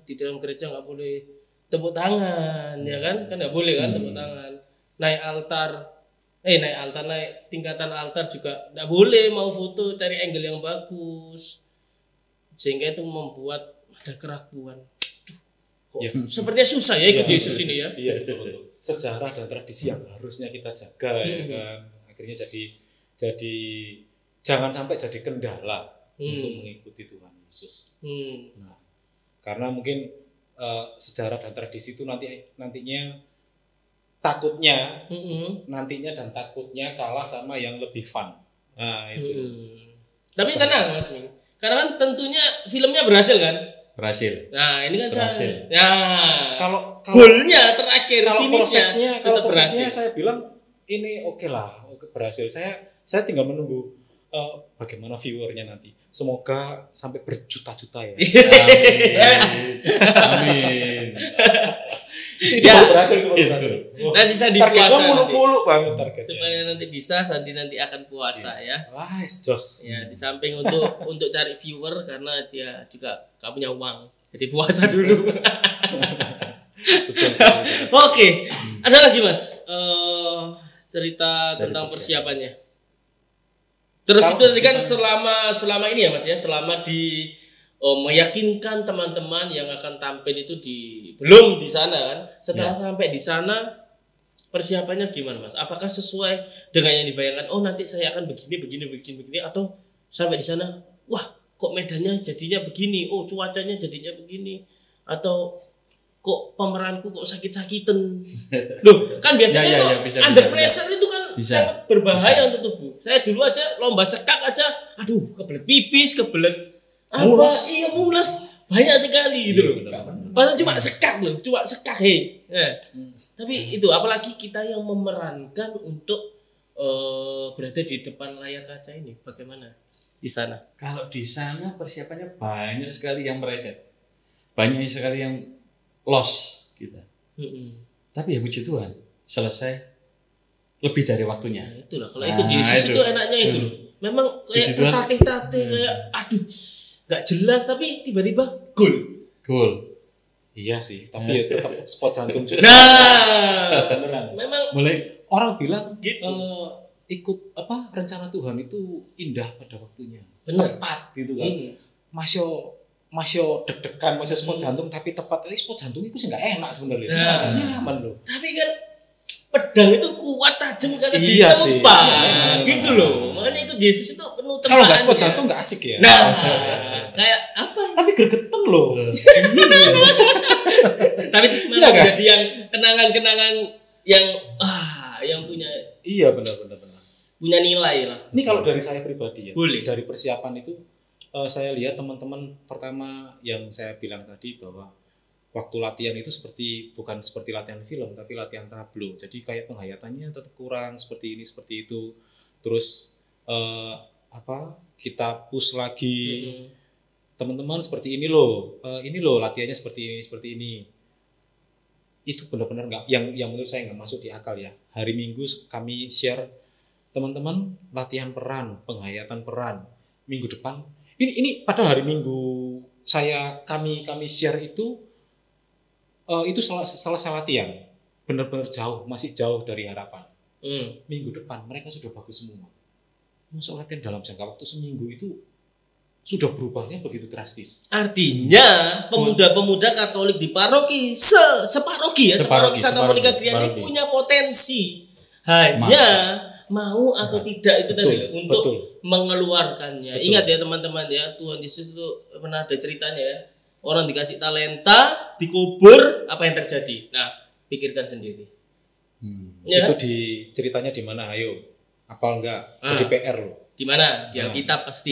Di dalam gereja nggak boleh tepuk tangan, ya kan nggak boleh kan tepuk tangan. Naik tingkatan altar juga nggak boleh, mau foto cari angle yang bagus, sehingga itu membuat ada keraguan. Kok sepertinya susah ya ikut Yesus ini ya. Iya, betul. Sejarah dan tradisi yang harusnya kita jaga ya kan. Akhirnya jadi jangan sampai jadi kendala untuk mengikuti Tuhan Yesus. Nah, karena mungkin sejarah dan tradisi itu nantinya takutnya kalah sama yang lebih fun. Nah, itu. Tapi tenang Mas Ming. Karena kan tentunya filmnya berhasil kan? Berhasil. Nah, ini kan Berhasil. Kalau goalnya terakhir kalau finishnya prosesnya saya bilang ini oke lah, berhasil. Saya tinggal menunggu bagaimana viewernya nanti. Semoga sampai berjuta-juta ya. Amin. Itu baru berhasil. Nah, sisa di Targetnya puasa nanti. mulu banget targetnya. Supaya nanti bisa Sandi nanti akan puasa ya. Wah, jos. Ya, di samping untuk cari viewer karena dia juga gak punya uang. Jadi puasa dulu. Oke. Ada lagi Mas? Cerita Dari tentang persiapan. persiapannya. Terus itu tadi kan selama ini ya Mas ya, selama di meyakinkan teman-teman yang akan tampil itu belum di sana kan. Setelah sampai di sana persiapannya gimana Mas? Apakah sesuai dengan yang dibayangkan? Oh, nanti saya akan begini atau sampai di sana, wah, kok medannya jadinya begini. Oh, cuacanya jadinya begini. Atau kok pemeranku kok sakit-sakitan. Loh, kan biasanya tuh bisa, under bisa, pressure itu kan bisa. sangat berbahaya untuk tubuh. Saya dulu aja lomba sekak aja, aduh, kebelet pipis, kebelet mules. Banyak sekali gitu loh. Padahal cuma sekak loh, hei. Tapi itu apalagi kita yang memerankan untuk berada di depan layar kaca ini, bagaimana di sana? Kalau di sana persiapannya banyak sekali yang meleset, banyak sekali yang loss kita. Tapi ya puji Tuhan selesai lebih dari waktunya. Nah, itulah kalau ikut Yesus itu enaknya itu loh. Memang kayak tertatih-tatih kayak aduh nggak jelas tapi tiba-tiba gol. Iya sih, tapi ya tetap spot jantung juga. Nah, Beneran. memang Mulai Orang bilang Gitu. ikut rencana Tuhan itu indah pada waktunya. Bener. Tepat gitu kan. Hmm. Masih deg-degan, masih spot jantung tapi tepat. Tapi spot jantung itu sih nggak enak sebenarnya. Nah. Nggak nyaman loh. Tapi kan pedang itu kuat tajam karena Iya sih. ditempa. Iya, Gitu loh. Makanya itu Yesus itu penuh tempaan. Kalau nggak spot jantung nggak asik ya. Nah, kayak apa? Tapi gregeteng loh. Tapi Iya malah kan? jadi yang kenangan-kenangan yang punya Iya benar. nilai lah. Ini kalau dari saya pribadi ya. Boleh. Dari persiapan itu saya lihat teman-teman pertama yang saya bilang tadi bahwa waktu latihan itu bukan seperti latihan film tapi latihan tablo. Jadi kayak penghayatannya tetap kurang seperti ini seperti itu. Terus kita push lagi. Teman-teman seperti ini loh latihannya seperti ini. Itu benar-benar nggak yang menurut saya nggak masuk di akal ya. Hari Minggu kami share teman-teman latihan peran, penghayatan peran. Minggu depan ini padahal hari Minggu kami share itu selesai latihan. Benar-benar masih jauh dari harapan. Minggu depan mereka sudah bagus semua. Masuk latihan dalam jangka waktu seminggu itu sudah berubahnya begitu drastis. Artinya pemuda-pemuda Katolik di paroki separoki Santa Monica Kriani punya potensi. Hanya mau atau tidak itu tadi loh, untuk mengeluarkannya. Betul. Ingat ya teman-teman ya, Tuhan Yesus itu pernah ada ceritanya ya. Orang dikasih talenta, dikubur, apa yang terjadi? Nah, pikirkan sendiri. Ya? Itu ceritanya di mana? Ayo, apal enggak? Jadi PR loh. Di mana? Di Alkitab pasti.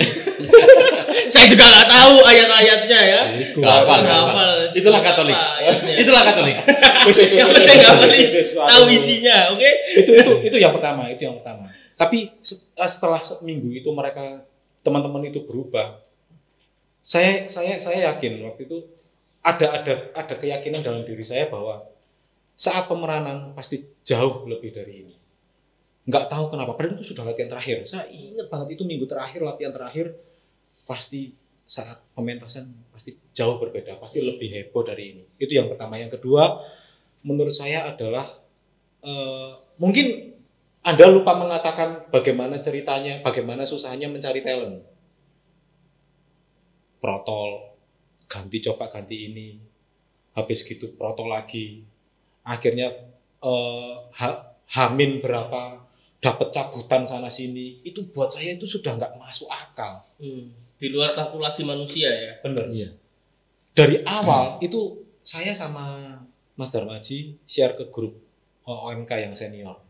Saya juga nggak tahu ayat-ayatnya ya. hafal. Itulah Katolik. Itulah Katolik. Yang penting nggak tahu isinya, oke? Itu yang pertama. Tapi setelah minggu itu mereka teman-teman itu berubah. Saya yakin waktu itu ada keyakinan dalam diri saya bahwa saat pemeranan pasti jauh lebih dari ini. Nggak tahu kenapa, padahal itu sudah latihan terakhir. Saya ingat banget itu minggu terakhir, latihan terakhir, pasti saat pementasan pasti jauh berbeda, pasti lebih heboh dari ini. Itu yang pertama. Yang kedua, menurut saya adalah mungkin Anda lupa mengatakan bagaimana ceritanya, bagaimana susahnya mencari talent. Protol, ganti ini, habis gitu protol lagi, akhirnya Hamin berapa, dapat cabutan sana sini, itu buat saya itu sudah nggak masuk akal. Di luar kalkulasi manusia ya. Bener. Iya. Dari awal itu saya sama Mas Darmaji share ke grup OMK yang senior.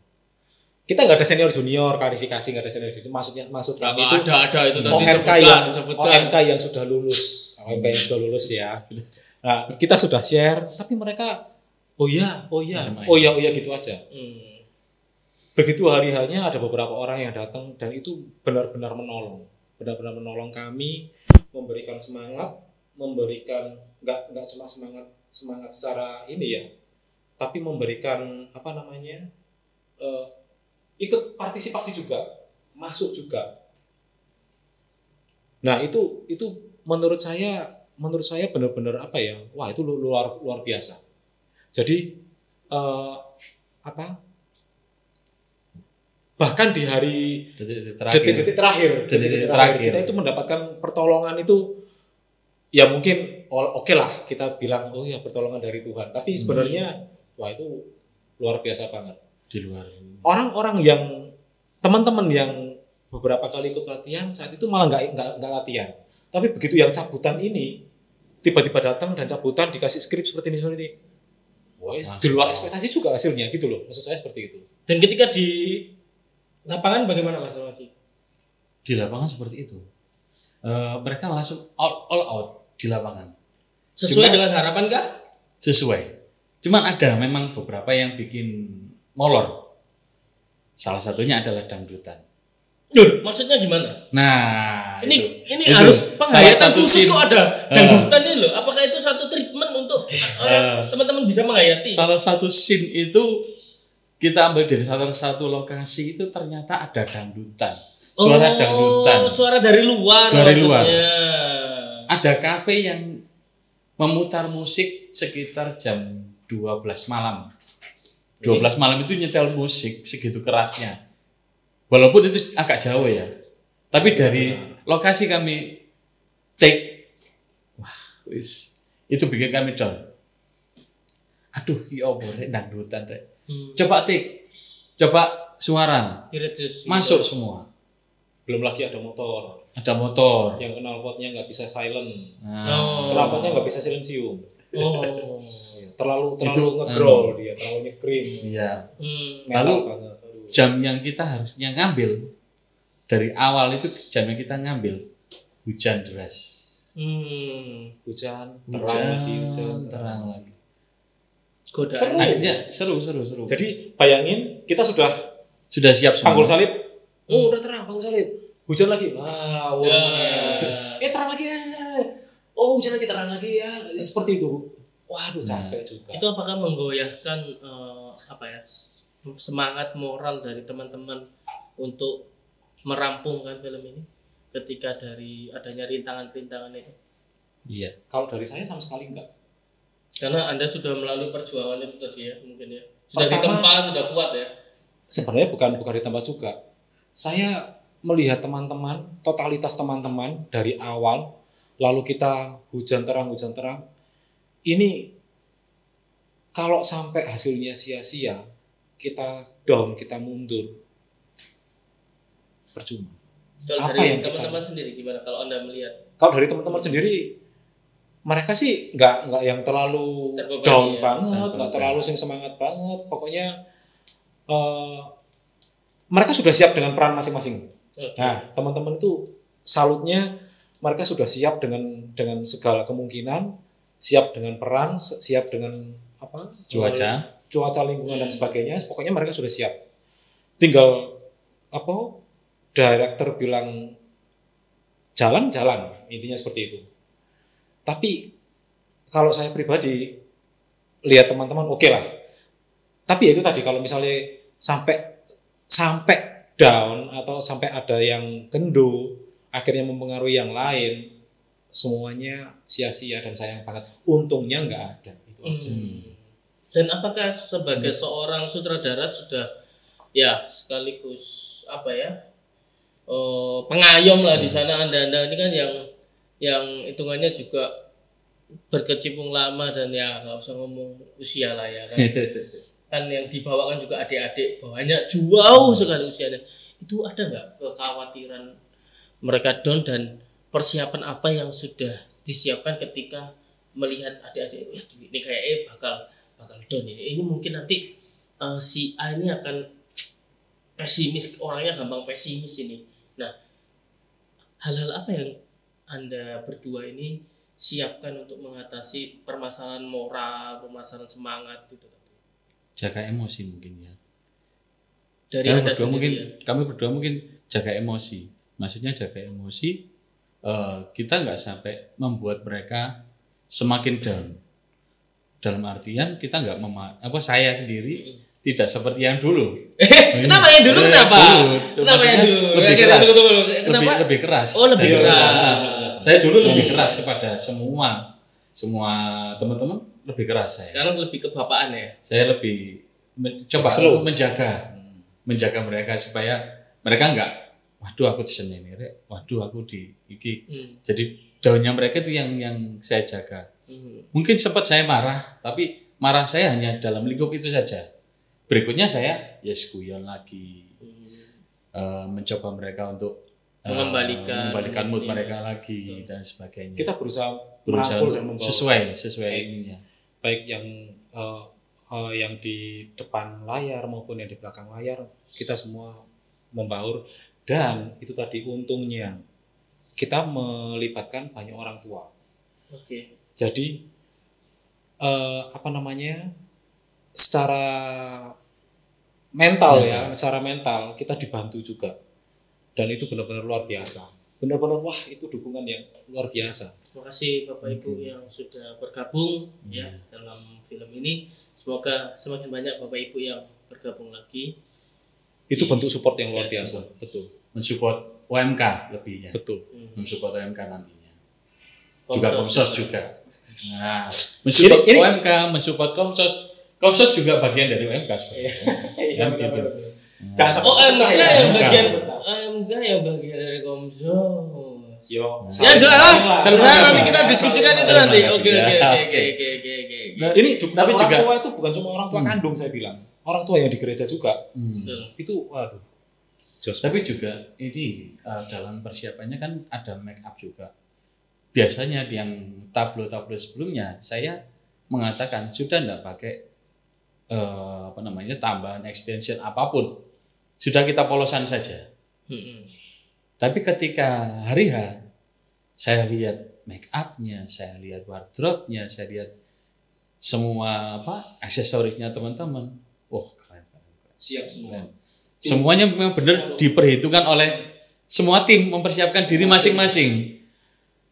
Kita nggak ada senior junior, klarifikasi nggak ada senior junior. Maksud kami itu ada itu tadi OMK yang sudah lulus, OMK yang sudah lulus ya. Nah, kita sudah share, tapi mereka oh iya gitu aja. Begitu hari hanya ada beberapa orang yang datang dan itu benar-benar menolong kami, memberikan semangat, memberikan nggak cuma semangat secara ini ya, tapi memberikan ikut partisipasi juga, masuk juga. Nah itu menurut saya benar-benar wah itu luar biasa. Jadi bahkan di hari detik-detik terakhir kita itu mendapatkan pertolongan itu ya mungkin oke lah kita bilang oh ya pertolongan dari Tuhan, tapi sebenarnya wah itu luar biasa banget. Di luar orang-orang yang teman-teman yang beberapa kali ikut latihan saat itu malah nggak latihan, tapi begitu yang cabutan ini tiba-tiba datang dan cabutan dikasih skrip seperti ini wah di luar ekspektasi juga hasilnya gitu loh, maksud saya seperti itu. Dan ketika di lapangan bagaimana Mas Darmaji? Di lapangan seperti itu. Mereka langsung all out di lapangan. Sesuai dengan harapan kah? Sesuai. Cuman ada memang beberapa yang bikin molor. Salah satunya adalah dangdutan. Maksudnya gimana? Nah, ini harus penghayatan khusus kok ada dangdutan ini loh. Apakah itu satu treatment untuk teman-teman bisa menghayati? Salah satu scene itu kita ambil dari salah satu lokasi itu ternyata ada dangdutan. Suara dangdutan. Suara dari luar. Dari maksudnya. luar. Ada kafe yang memutar musik sekitar jam 12 malam. 12 malam itu nyetel musik segitu kerasnya. Walaupun itu agak jauh ya. Tapi dari lokasi kami take, wah, itu bikin kami down. Aduh, ki opo rek dangdutan rek. Coba take. Coba suara. Masuk semua. Belum lagi ada motor. Ada motor. Yang knalpotnya nggak bisa silent. Nah, Knalpotnya nggak bisa silensium. Oh. Terlalu Itu, ngegrol dia, terlalu nyekrim. iya. Metal Lalu banget. Aduh. jam yang kita harusnya ngambil dari awal itu jam yang kita ngambil hujan deras. Hujan, terang lagi, hujan, terang lagi. Godaan. Seru. Akhirnya seru. Jadi bayangin kita sudah Sudah siap semua. panggul salib. Oh, udah terang panggul salib. Hujan lagi. Wah, terang lagi. Oh, hujan lagi, terang lagi ya. Seperti itu. Waduh, capek juga. Itu apakah menggoyahkan semangat moral dari teman-teman untuk merampungkan film ini ketika dari adanya rintangan-rintangan itu? Iya. Kalau dari saya sama sekali enggak. Karena Anda sudah melalui perjuangan itu tadi ya, mungkin ya. Sudah Pertama, ditempa, sudah kuat ya. Sebenarnya bukan ditempa juga. Saya melihat teman-teman, totalitas teman-teman dari awal, lalu kita hujan terang. Ini kalau sampai hasilnya sia-sia, kita down, kita mundur, percuma. Kalau Apa dari yang teman-teman sendiri gimana kalau Anda melihat? Kalau dari teman-teman sendiri, mereka sih nggak yang terlalu Terbebani down ya. banget, nggak terlalu sing semangat banget. Pokoknya mereka sudah siap dengan peran masing-masing. Okay. Nah, teman-teman itu salutnya mereka sudah siap dengan segala kemungkinan, siap dengan peran, siap dengan apa? Cuaca lingkungan dan sebagainya. Pokoknya mereka sudah siap. Tinggal apa? Director bilang jalan, intinya seperti itu. Tapi kalau saya pribadi lihat teman-teman oke lah. Tapi ya itu tadi kalau misalnya sampai down atau sampai ada yang kendo akhirnya mempengaruhi yang lain, semuanya sia-sia dan sayang banget. Untungnya nggak ada itu aja. Dan apakah sebagai seorang sutradara sudah ya sekaligus pengayom lah di sana Anda ini kan yang hitungannya juga berkecimpung lama dan ya nggak usah ngomong usia lah ya kan. Kan yang dibawakan juga adik-adik banyak jauh sekali usianya. Itu ada nggak kekhawatiran mereka down dan persiapan apa yang sudah disiapkan ketika melihat adik-adik ini kayak bakal down ini mungkin nanti si A ini akan pesimis, orangnya gampang pesimis ini. Nah, hal-hal apa yang Anda berdua ini siapkan untuk mengatasi permasalahan moral, permasalahan semangat gitu? Jaga emosi mungkin ya. Dari Anda sendiri ya? Kami berdua mungkin jaga emosi. Maksudnya jaga emosi, kita nggak sampai membuat mereka semakin down. Dalam artian kita nggak saya sendiri tidak seperti yang dulu. Kenapa yang dulu? Kenapa? Kenapa yang dulu? Lebih keras. Oh, lebih keras. Saya dulu lebih keras kepada semua teman-teman, lebih keras saya. Sekarang lebih kebapaan ya. Saya lebih coba untuk menjaga mereka supaya mereka enggak waduh aku diseneni rek, waduh aku di iki. Jadi daunnya mereka itu yang saya jaga. Mungkin sempat saya marah, tapi marah saya hanya dalam lingkup itu saja. Berikutnya saya guyon lagi, mencoba mereka untuk mengembalikan mood mereka lagi dan sebagainya. Kita berusaha merangkul dan membawa sesuai ininya. Baik yang di depan layar maupun yang di belakang layar, kita semua membaur. Dan itu tadi untungnya kita melibatkan banyak orang tua. Oke. Jadi secara mental secara mental kita dibantu juga. Dan itu benar-benar luar biasa. Benar-benar wah itu dukungan yang luar biasa. Terima kasih Bapak Ibu yang sudah bergabung ya dalam film ini. Semoga semakin banyak Bapak Ibu yang bergabung lagi. Itu bentuk support yang luar biasa. Betul. Mensupport UMK lebihnya. Betul. Mensupport UMK nantinya. Juga Komsos juga. Nah, mensupport Ini- UMK, mensupport Komsos juga bagian dari UMK sebenarnya. Iya, Kan gitu. Jangan sampai OMK pecah ya. yang OMK. bagian OMK yang bagian dari Komsos. Yo, Ya sudah lah, Saling sudah menghadapi. nanti kita diskusikan itu Saling nanti. menghadapi. Oke Ya, oke oke. oke oke oke oke. Nah, Ini juga tapi orang juga tua itu bukan cuma orang tua kandung saya bilang. Orang tua yang di gereja juga. Betul. Itu waduh. Jos. tapi juga ini dalam persiapannya kan ada make up juga. Biasanya yang tablo-tablo sebelumnya saya mengatakan sudah enggak pakai tambahan extension apapun. Sudah kita polosan saja. Mm-mm. Tapi ketika hari H saya lihat make up-nya, saya lihat wardrobe-nya, saya lihat semua aksesorisnya teman-teman. Oh, keren. Siap semua. Keren. Semuanya memang benar diperhitungkan oleh semua tim mempersiapkan diri masing-masing.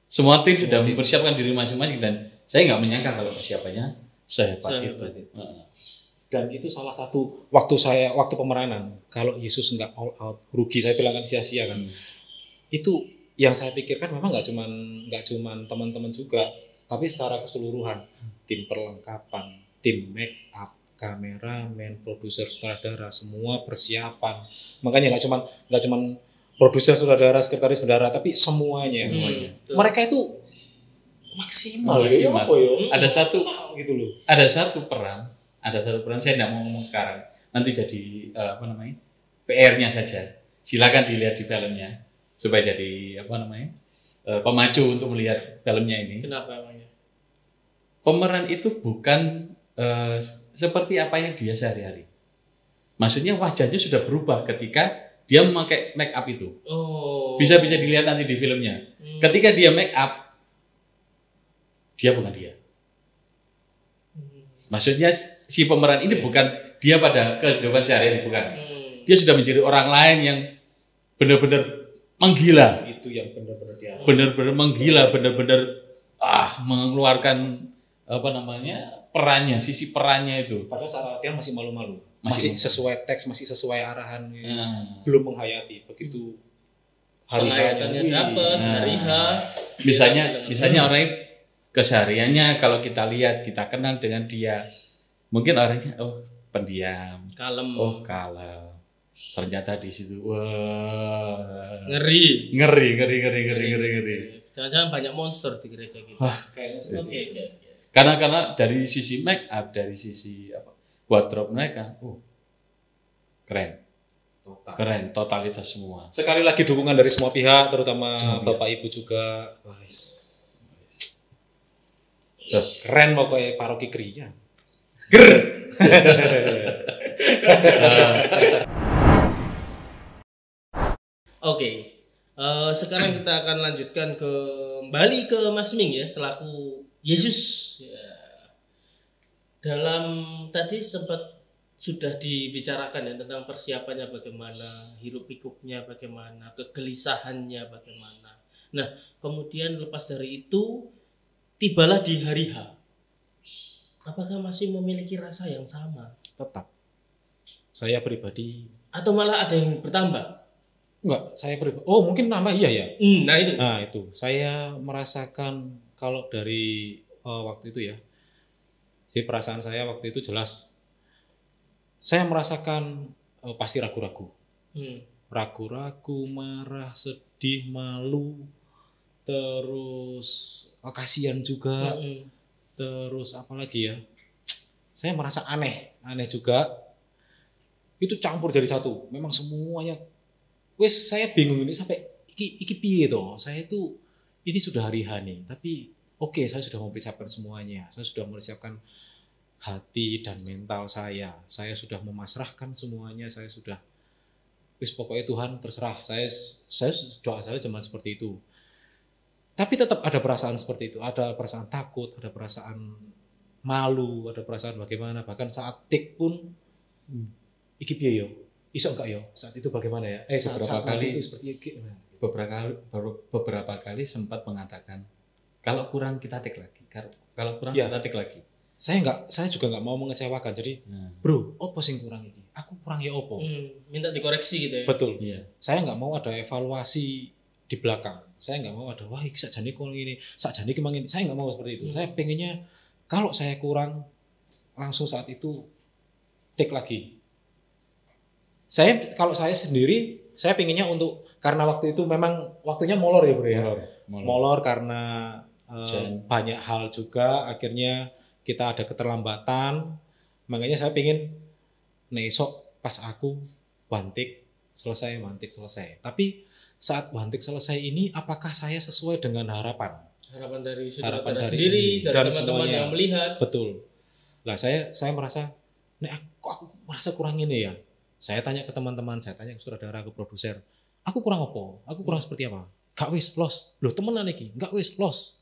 Semua tim sudah mempersiapkan diri masing-masing dan saya nggak menyangka kalau persiapannya sehebat itu. Heeh. Dan itu salah satu waktu pemeranan. Kalau Yesus nggak all out, rugi, saya bilang kan sia-sia kan. Itu yang saya pikirkan memang nggak cuman teman-teman juga, tapi secara keseluruhan tim perlengkapan, tim make up, kameramen, produser, sutradara, semua persiapan. Makanya nggak cuman produser, sutradara, sekretaris bendara, tapi semuanya. Betul. Mereka itu maksimal. Ya, Maksimal. apa ya? Gitu loh. Ada satu peran saya tidak mau ngomong sekarang. Nanti jadi PR-nya saja. Silakan dilihat di filmnya supaya jadi pemacu untuk melihat filmnya ini. Kenapa emangnya? Pemeran itu bukan seperti apa yang dia sehari-hari. Maksudnya wajahnya sudah berubah ketika dia memakai make up itu. Oh. Bisa dilihat nanti di filmnya. Ketika dia make up, dia bukan dia. Maksudnya si pemeran ini bukan dia pada kehidupan sehari-hari, bukan. Dia sudah menjadi orang lain yang benar-benar menggila. Itu yang benar-benar dia. Benar-benar menggila, benar-benar mengeluarkan perannya, sisi perannya itu. Padahal saat latihan masih malu-malu. Masih Masih sesuai teks, masih sesuai arahan. Belum menghayati. Begitu hari Penghayatannya dapat hari H. Misalnya orang kesehariannya kalau kita lihat, kita kenal dengan dia, mungkin orangnya pendiam, Kalem. kalem. Ternyata di situ wah Ngeri. ngeri. Jangan-jangan banyak monster di gereja gitu. kayaknya seperti Oke. itu. Karena dari sisi make up, dari sisi wardrobe mereka, keren, totalitas semua. Sekali lagi dukungan dari semua pihak, terutama Bapak Ibu juga. Wah, Jos. keren pokoknya paroki Kriya. Oke. Sekarang kita akan lanjutkan kembali ke Mas Ming ya selaku Yesus. Ya. Dalam tadi sempat sudah dibicarakan ya tentang persiapannya bagaimana, hiruk pikuknya bagaimana, kegelisahannya bagaimana. Nah, kemudian lepas dari itu tibalah di hari H. Apakah masih memiliki rasa yang sama? Tetap. Saya pribadi Atau malah ada yang bertambah? enggak, saya pribadi. Oh, mungkin nambah iya ya. Nah itu. Nah, itu. Saya merasakan kalau dari waktu itu ya. Si perasaan saya waktu itu jelas. Saya merasakan pasti ragu-ragu. Ragu-ragu, marah, sedih, malu. Terus kasihan juga. Terus apa lagi ya? Saya merasa aneh juga. Itu campur jadi satu. Memang semuanya wes saya bingung ini sampai iki piye toh. Saya itu ini sudah hari H nih, tapi oke, saya sudah mempersiapkan semuanya. Saya sudah mempersiapkan hati dan mental saya. Saya sudah memasrahkan semuanya. Saya sudah wes pokoknya Tuhan terserah. Saya doa saya cuma seperti itu. Tapi tetap ada perasaan seperti itu. Ada perasaan takut, ada perasaan malu, ada perasaan bagaimana. Bahkan saat tik pun iki piye yo. Iso enggak yo? Saat itu bagaimana ya? Beberapa kali itu seperti gimana? beberapa kali sempat mengatakan kalau kurang kita take lagi, kalau kurang Ya. kita take lagi. Saya juga nggak mau mengecewakan. Jadi, bro, opo sing kurang ini? Aku kurang ya opo? Minta dikoreksi gitu ya. Betul. Iya. Saya nggak mau ada evaluasi di belakang. Saya nggak mau ada wah iki sakjane kok ini, sakjane ki mangin. Saya nggak mau seperti itu. Saya pengennya kalau saya kurang langsung saat itu take lagi. Kalau saya sendiri saya pengennya untuk karena waktu itu memang waktunya molor ya bro ya. Molor karena banyak hal juga akhirnya kita ada keterlambatan. Makanya saya pengen esok pas aku wantik selesai. Tapi saat wantik selesai ini apakah saya sesuai dengan harapan dari saudara dari sendiri, dari dan teman-teman semuanya. yang melihat. Betul. Lah saya merasa aku merasa kurang ini ya. Saya tanya ke teman-teman, saya tanya ke saudara, ke produser, aku kurang apa? Aku kurang seperti apa? Gak wis los. Loh temenan iki, gak wis los.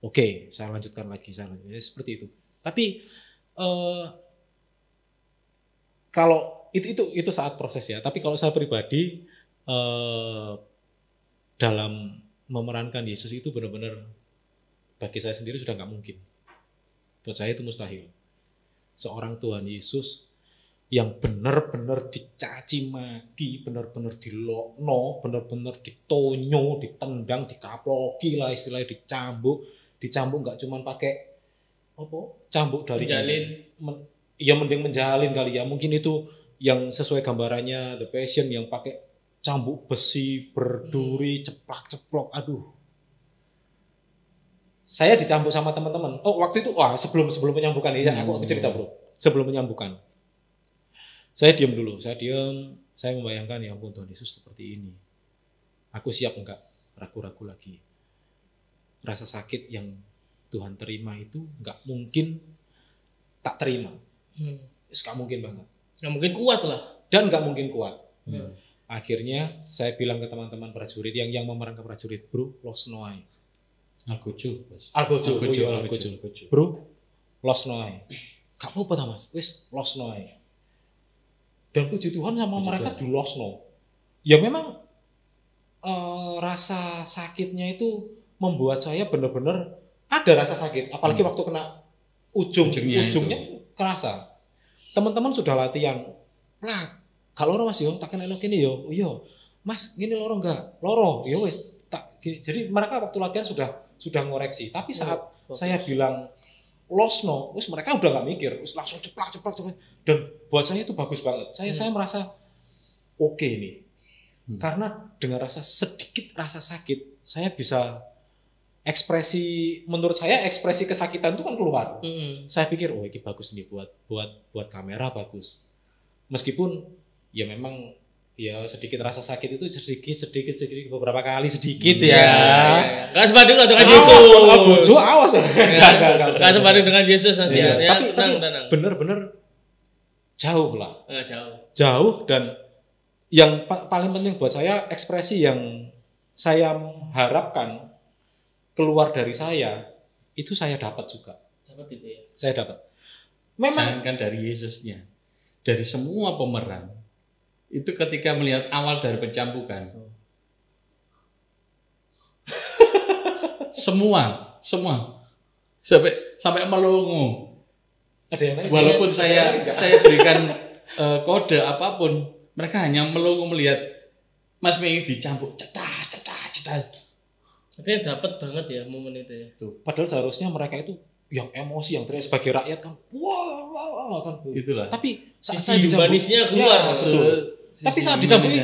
Oke, saya lanjutkan lagi. Ya, seperti itu. Tapi kalau itu saat proses ya. Tapi kalau saya pribadi dalam memerankan Yesus itu benar-benar bagi saya sendiri sudah nggak mungkin. Buat saya itu mustahil. Seorang Tuhan Yesus yang benar-benar dicaci maki, benar-benar dilokno, benar-benar ditonyo, ditendang, dikaploki lah istilahnya, dicambuk nggak cuma pakai apa? Cambuk dari ya mending menjalin kali ya. Mungkin itu yang sesuai gambarannya The Passion yang pakai cambuk besi berduri ceplak-ceplok. Aduh. Saya dicambuk sama teman-teman. Oh, waktu itu sebelum menyambungkan ya, aku cerita, Bro. Sebelum menyambungkan. Saya diam dulu, saya membayangkan ya ampun Tuhan Yesus seperti ini. Aku siap enggak ragu-ragu lagi. Rasa sakit yang Tuhan terima itu enggak mungkin tak terima. Enggak mungkin banget. Enggak mungkin kuat lah. Dan enggak mungkin kuat. Akhirnya saya bilang ke teman-teman prajurit yang memerankan prajurit, bro, los noai. Algojo. Bro, los noai. Gak apa-apa ta Mas, wis los noai. Dan puji Tuhan sama mereka di los no. Ya memang rasa sakitnya itu membuat saya benar-benar ada rasa sakit, apalagi waktu kena ujungnya kerasa. Teman-teman sudah latihan, lah kalau loro Mas yo tak kena gini yo, yo Mas gini loro enggak, loro, yo wis tak gini. Jadi mereka waktu latihan sudah ngoreksi, tapi saat saya bilang lost no, wis mereka udah nggak mikir, wis langsung ceplak. Dan buat saya itu bagus banget. Saya merasa oke nih, karena dengan sedikit rasa sakit, saya bisa menurut saya ekspresi kesakitan itu kan keluar. Saya pikir ini bagus nih buat kamera bagus. Meskipun ya memang ya sedikit rasa sakit itu sedikit beberapa kali sedikit ya. Enggak sebanding dengan Yesus. Awas. Enggak sebanding dengan Yesus saja. Ya, tapi benar-benar jauh lah. Jauh dan yang paling penting buat saya ekspresi yang saya harapkan keluar dari saya itu saya dapat juga. Dapat itu ya. Saya dapat. Memang jangankan dari Yesusnya, dari semua pemeran itu ketika melihat awal dari pencambukan, semua sampai melongo. Ada yang nangis, walaupun saya berikan kode apapun, mereka hanya melongo melihat Mas Mengi dicambuk cedah. Artinya dapat banget ya momen itu ya. Tuh. Padahal seharusnya mereka itu yang emosi, yang teriak sebagai rakyat kan, wah kan. Itulah. Tapi saat saya dicambuk, keluar. Ya, betul. Tapi saat dicambuk,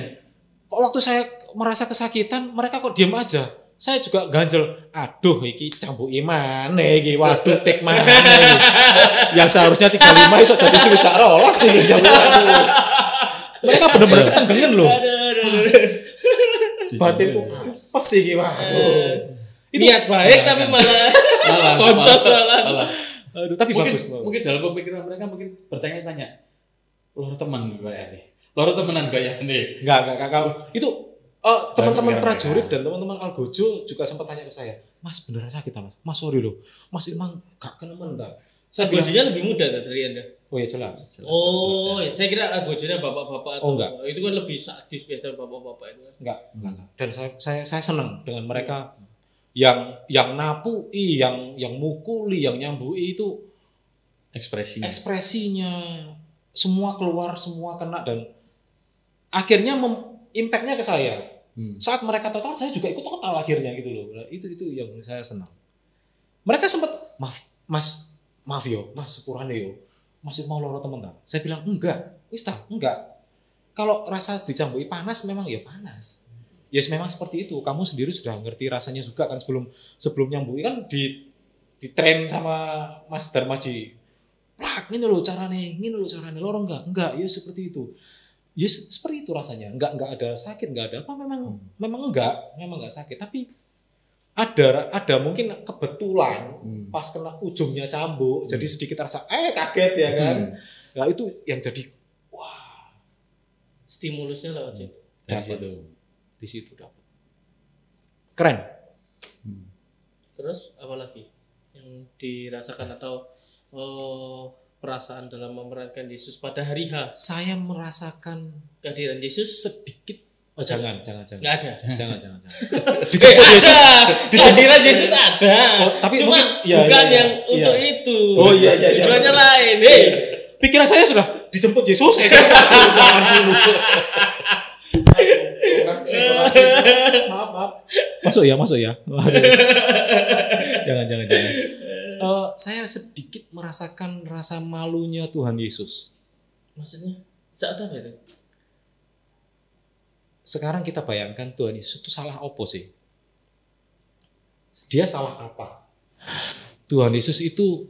waktu saya merasa kesakitan, mereka kok diam aja. Saya juga ganjel. Aduh, iki cambuk mana iki? Waduh, tek mana iki? Yang seharusnya 35 esok jadi sudah rolos iki cambuk. Mereka benar-benar ketenggengan loh. Batinku apa sih iki, waduh. Itu niat baik tapi malah koncos malah. Aduh, tapi bagus loh. Mungkin dalam pemikiran mereka mungkin bertanya-tanya. Loro teman kayak ini. Loro temenan kayak ini. Enggak. Itu teman-teman prajurit dan teman-teman Algojo juga sempat tanya ke saya. Mas beneran sakit Mas? Mas sorry loh. Mas emang gak kenemen enggak? Algojonya lebih muda dari Anda. Oh ya jelas. Oh, saya kira Algojonya bapak-bapak. Oh enggak. Itu kan lebih sadis biasa bapak-bapak itu. Enggak. Dan saya senang dengan mereka yang napui, yang mukuli, yang nyambui itu ekspresinya semua keluar, semua kena dan akhirnya impact-nya ke saya. Saat mereka total, saya juga ikut total akhirnya gitu loh. Nah, itu yang saya senang. Mereka sempat maaf yo, Mas sepurane yo. Masih mau loro temen ta? Saya bilang enggak, wis ta, enggak. Kalau rasa dicambui panas memang ya panas. Yes, memang seperti itu. Kamu sendiri sudah ngerti rasanya juga kan sebelum nyambui kan di train sama Mas Darmaji. Plak, ngene lho carane, loro enggak, ya seperti itu. Yes, seperti itu rasanya. Enggak ada sakit, enggak ada apa, memang enggak sakit, tapi ada mungkin kebetulan pas kena ujungnya cambuk jadi sedikit rasa kaget ya kan. Nah, itu yang jadi wah, Stimulusnya lewat situ. Di situ dapat. Keren. Terus apa lagi yang dirasakan atau perasaan dalam memerankan Yesus pada hari H? Saya merasakan Kehadiran Yesus sedikit. Oh, jangan. nggak ada. Jangan. Dijemput Yesus. Kehadiran Yesus ada. Oh, tapi cuma mungkin, bukan iya. yang untuk itu. Oh iya. Tujuannya lain. Pikiran saya sudah dijemput Yesus. Jangan dulu. Maaf. Masuk ya. Waduh. Jangan. Saya sedikit merasakan rasa malunya Tuhan Yesus. Maksudnya saat apa itu? Sekarang kita bayangkan Tuhan Yesus itu salah apa sih? Dia salah apa? Tuhan Yesus itu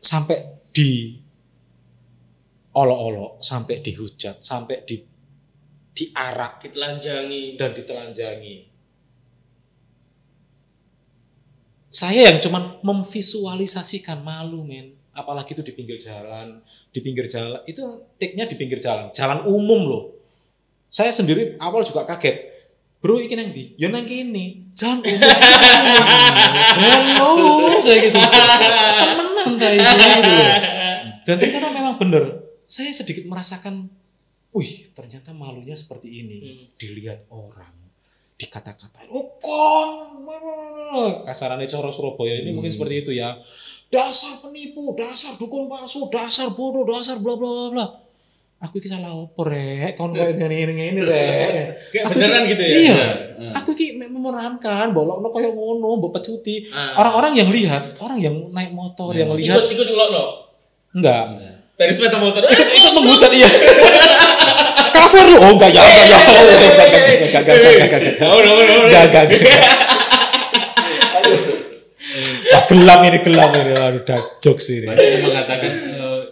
sampai olok-olok, sampai dihujat, sampai diarak, ditelanjangi. Saya yang cuman memvisualisasikan malu, men. Apalagi itu di pinggir jalan itu take-nya di pinggir jalan umum loh. Saya sendiri awal juga kaget. Bro, iki nang ndi? Ya nang kene. Jalan umum. Halo, saya gitu. Temenan ta iki gitu loh. Dan ternyata memang benar. Saya sedikit merasakan, ternyata malunya seperti ini. Dilihat orang, dikata-katain, kasarannya coro Surabaya ini mungkin seperti itu ya. Dasar penipu, dasar dukun palsu, dasar bodoh, dasar bla bla bla bla. Aku iki salah opo rek, kon koyo ngene rek. Kayak beneran gitu ya. Iya. Aku iki memerankan, bolokno koyo ngono, mbok pecuti. Orang-orang yang lihat, orang yang naik motor yang lihat. Ikut ngulokno. Enggak. Dari sepeda motor. Ikut menghujat iya. Cover lu. Oh enggak ya. Enggak. Gelap ini. Aduh, jokes ini. Banyak mengatakan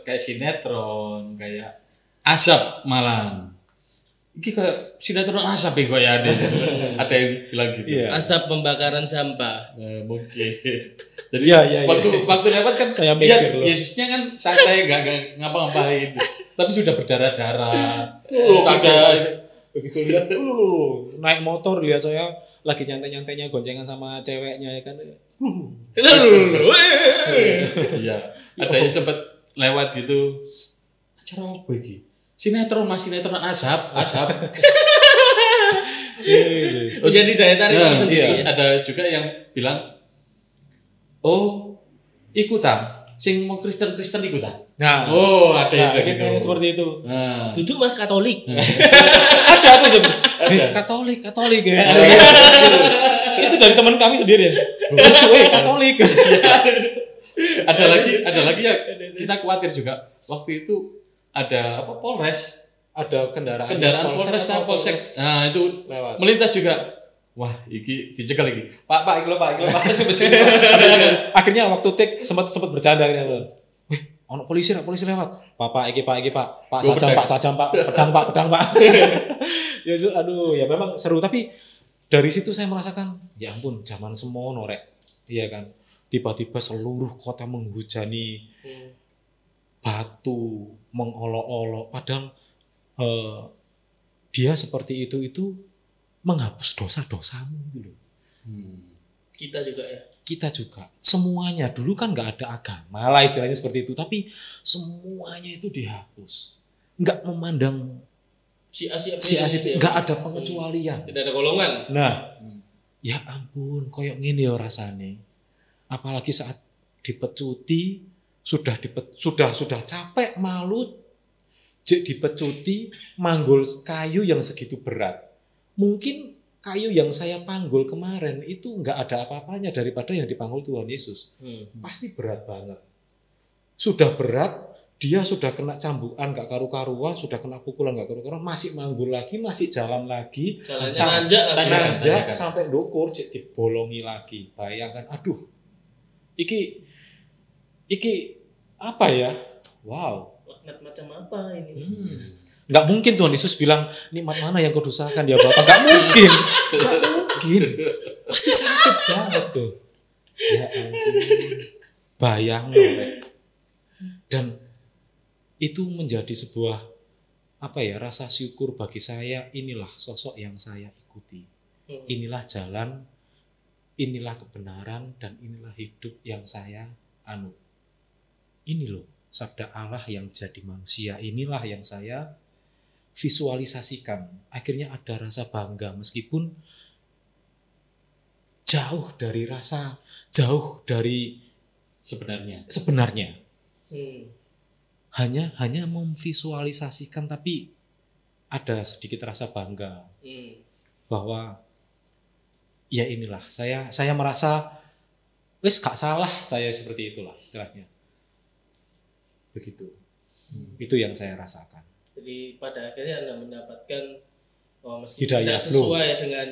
kayak sinetron, kayak asap malam. Ini kayak sinetron asap ya kayak ada yang bilang gitu. Iya. Asap pembakaran sampah. Mungkin. Jadi iya. waktu lewat kan saya mikir loh. Yesusnya kan santai enggak ngapa-ngapain. Tapi sudah berdarah-darah. Sudah begitu lihat lu naik motor lihat saya lagi nyantai-nyantainya goncengan sama ceweknya ya kan. Iya, ada yang sempat lewat gitu. Acara apa iki? Sinetron asap. Jadi daya tarik sendiri. Terus ada juga yang bilang, ikutan, sing mau Kristen ikutan. Nah, ada yang gitu. Seperti itu. Nah. Duduk Mas Katolik. Ada Katolik ya. Itu dari teman kami sendiri. Katolik. Ada lagi ya, kita khawatir juga. Waktu itu ada Polres, ada kendaraan Polsek. Nah, itu lewat. Melintas juga. Wah, iki dicekel iki. Pak, iki lho, Pak. Akhirnya waktu take sempat bercanda gitu. Ono polisi lewat. Pak, iki Pak. Pak sajam, Pak. Pedang, Pak. Ya aduh, ya memang seru tapi dari situ saya merasakan, ya ampun, zaman semono rek. Iya kan. Tiba-tiba seluruh kota menghujani batu, mengolok-olok. Padahal dia seperti itu menghapus dosa-dosamu gitu loh. Kita juga. Semuanya dulu kan nggak ada agama lah istilahnya seperti itu, tapi semuanya itu dihapus. Nggak memandang si A, nggak ada pengecualian. Tidak ada golongan. Nah, ya ampun, koyok ngene ya rasane. Apalagi saat dipecuti, sudah capek malu, dipecuti, manggul kayu yang segitu berat. mungkin kayu yang saya panggul kemarin itu nggak ada apa-apanya daripada yang dipanggul Tuhan Yesus. Pasti berat banget. Sudah berat, dia sudah kena cambukan gak karu-karuan, sudah kena pukulan gak karu-karuan, masih manggul lagi, masih jalan lagi, nanjak sampai ndukur, dibolongi lagi. Bayangkan, aduh, iki apa ya? Wow. Laknat macam apa ini? Nggak mungkin Tuhan Yesus bilang, nikmat mana yang kau dosakan ya Bapak? Nggak mungkin. Pasti sakit banget tuh. Ya ampun. Bayang loh. Dan itu menjadi sebuah rasa syukur bagi saya. Inilah sosok yang saya ikuti. Inilah jalan, inilah kebenaran, dan inilah hidup yang saya anut. Ini loh sabda Allah yang jadi manusia. Inilah yang saya visualisasikan. Akhirnya ada rasa bangga meskipun jauh dari rasa, jauh dari sebenarnya. Hanya memvisualisasikan, tapi ada sedikit rasa bangga bahwa ya inilah saya merasa wis gak salah, saya seperti itulah istilahnya. Begitu. Itu yang saya rasakan. Jadi pada akhirnya Anda mendapatkan meski Hidayah, tidak sesuai dengan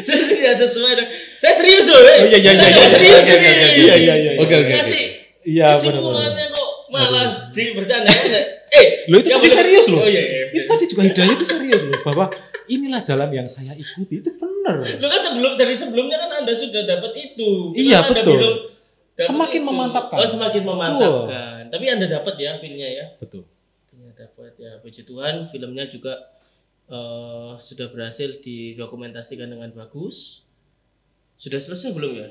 saya sesuai dengan saya serius loh. Iya. Serius ini. Iya. Oke. Kasih Iya, kesimpulannya kok malah di bercanda. Lo itu tadi serius loh. Oh iya. Itu tadi juga hidayah itu serius loh, bahwa inilah jalan yang saya ikuti, itu benar. Lo kan sebelumnya kan Anda sudah dapat itu. Iya, Anda betul. bilang, Semakin itu. memantapkan. Oh, semakin memantapkan. Tapi Anda dapat ya feel-nya ya. Betul. Anda dapat ya. Puji Tuhan, filmnya juga sudah berhasil didokumentasikan dengan bagus. Sudah selesai belum ya?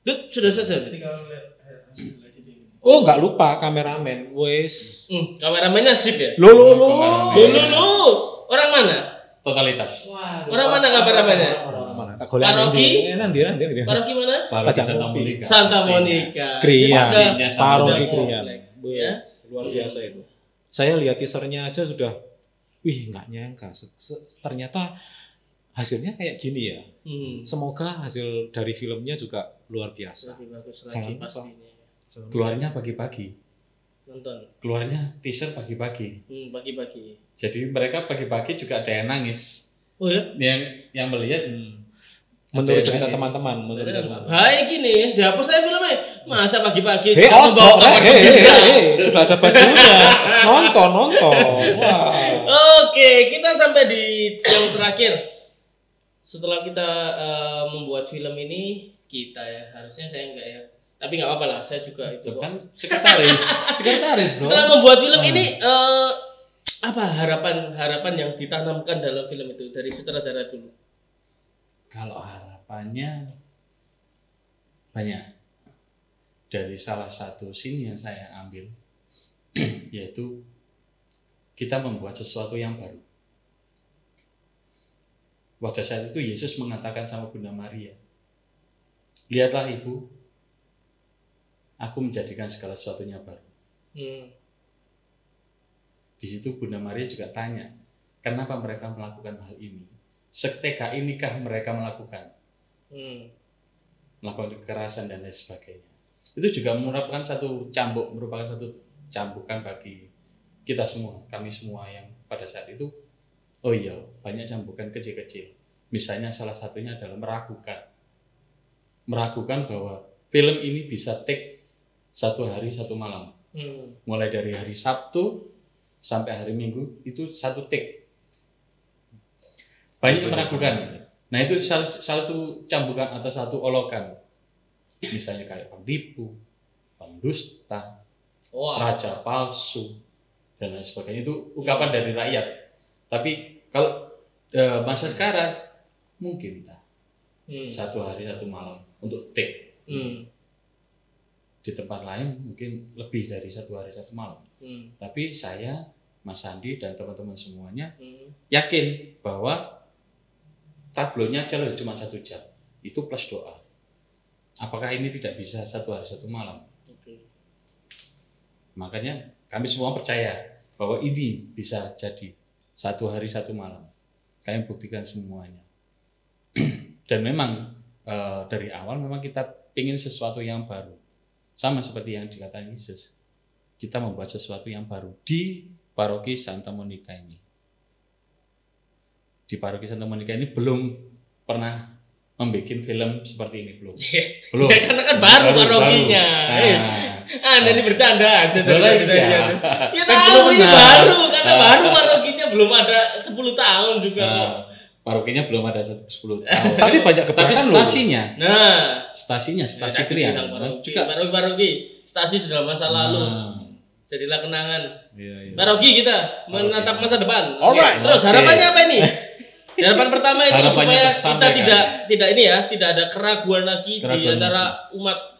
Dut, sudah selesai. Tinggal lihat hasil editing. Oh, nggak lupa kameramen, wes. Kameramennya sip ya? Lo. Orang mana? Totalitas. Orang mana kameramennya? Orang mana? Tak golek Paroki? nanti. Paroki mana? Tajam Santa Mopi. Monica. Santa Monica. Krian, Jadi sudah Paroki komplek, Krian. ya. Luar biasa itu. Saya lihat teasernya aja sudah, nggak nyangka. Ternyata hasilnya kayak gini ya. Semoga hasil dari filmnya juga luar biasa. Lebih bagus Jangan lagi lupa. pastinya. Keluarnya pagi-pagi. Nonton. Keluarnya teaser pagi-pagi. Pagi-pagi. Jadi mereka pagi-pagi juga ada yang nangis. Oh ya? Yang melihat Menurut ada cerita yang teman-teman, Baik gini, dihapus saya filmnya. Masa pagi-pagi Hei, kamu bawa kamar bertiga? sudah ada bajunya. Nonton. Wah. Oke, kita sampai di yang terakhir. Setelah kita membuat film ini, kita ya harusnya saya enggak ya. Tapi nggak apa-apa lah, saya juga itu kok. kan sekretaris dong. Setelah membuat film ini, apa harapan yang ditanamkan dalam film itu dari sutradara dulu? Kalau harapannya banyak. Dari salah satu scene yang saya ambil yaitu kita membuat sesuatu yang baru. Pada saat itu Yesus mengatakan sama Bunda Maria, lihatlah ibu, aku menjadikan segala sesuatunya baru. Di situ Bunda Maria juga tanya, kenapa mereka melakukan hal ini? Seketika inikah mereka melakukan kekerasan dan lain sebagainya. Itu juga merupakan satu cambukan bagi kita semua, kami semua yang pada saat itu, oh iya, banyak cambukan kecil-kecil. Misalnya salah satunya adalah meragukan bahwa film ini bisa take 1 hari 1 malam. Mulai dari hari Sabtu sampai hari Minggu itu 1 take. Banyak yang meragukan. Nah itu salah satu cambukan atau satu olokan. Misalnya kayak penipu, pendusta, raja palsu, dan lain sebagainya. Itu ungkapan dari rakyat. Tapi kalau masa sekarang mungkin 1 hari 1 malam untuk take. Di tempat lain mungkin lebih dari 1 hari 1 malam. Tapi saya, Mas Sandi dan teman-teman semuanya yakin bahwa tablonya aja loh cuma 1 jam. Itu plus doa. Apakah ini tidak bisa 1 hari 1 malam? Makanya kami semua percaya bahwa ini bisa jadi 1 hari 1 malam. Kami buktikan semuanya. Dan memang dari awal memang kita ingin sesuatu yang baru. Sama seperti yang dikatakan Yesus. Kita membuat sesuatu yang baru di paroki Santa Monica ini. Di paroki Santa Monica ini belum pernah membuat film seperti ini, belum. Belum. Ya karena kan baru parokinya. Anda ini bercanda aja tadi. Iya. Ya Kan tahu belum ini benar. baru karena baru parokinya belum ada 10 tahun juga kok. Parokinya belum ada 10 tahun. Tapi banyak Tapi gebrakan loh. stasinya, Nah, stasi tadi Trian bilang paroki, juga. paroki, stasi sudah masa lalu. Jadilah kenangan. Iya. Paroki kita menatap masa depan. Alright. Terus Oke. harapannya apa ini? Harapan pertama itu Harapannya supaya kita tersampaikan. tidak ini ya, tidak ada keraguan lagi di Keraguan antara umat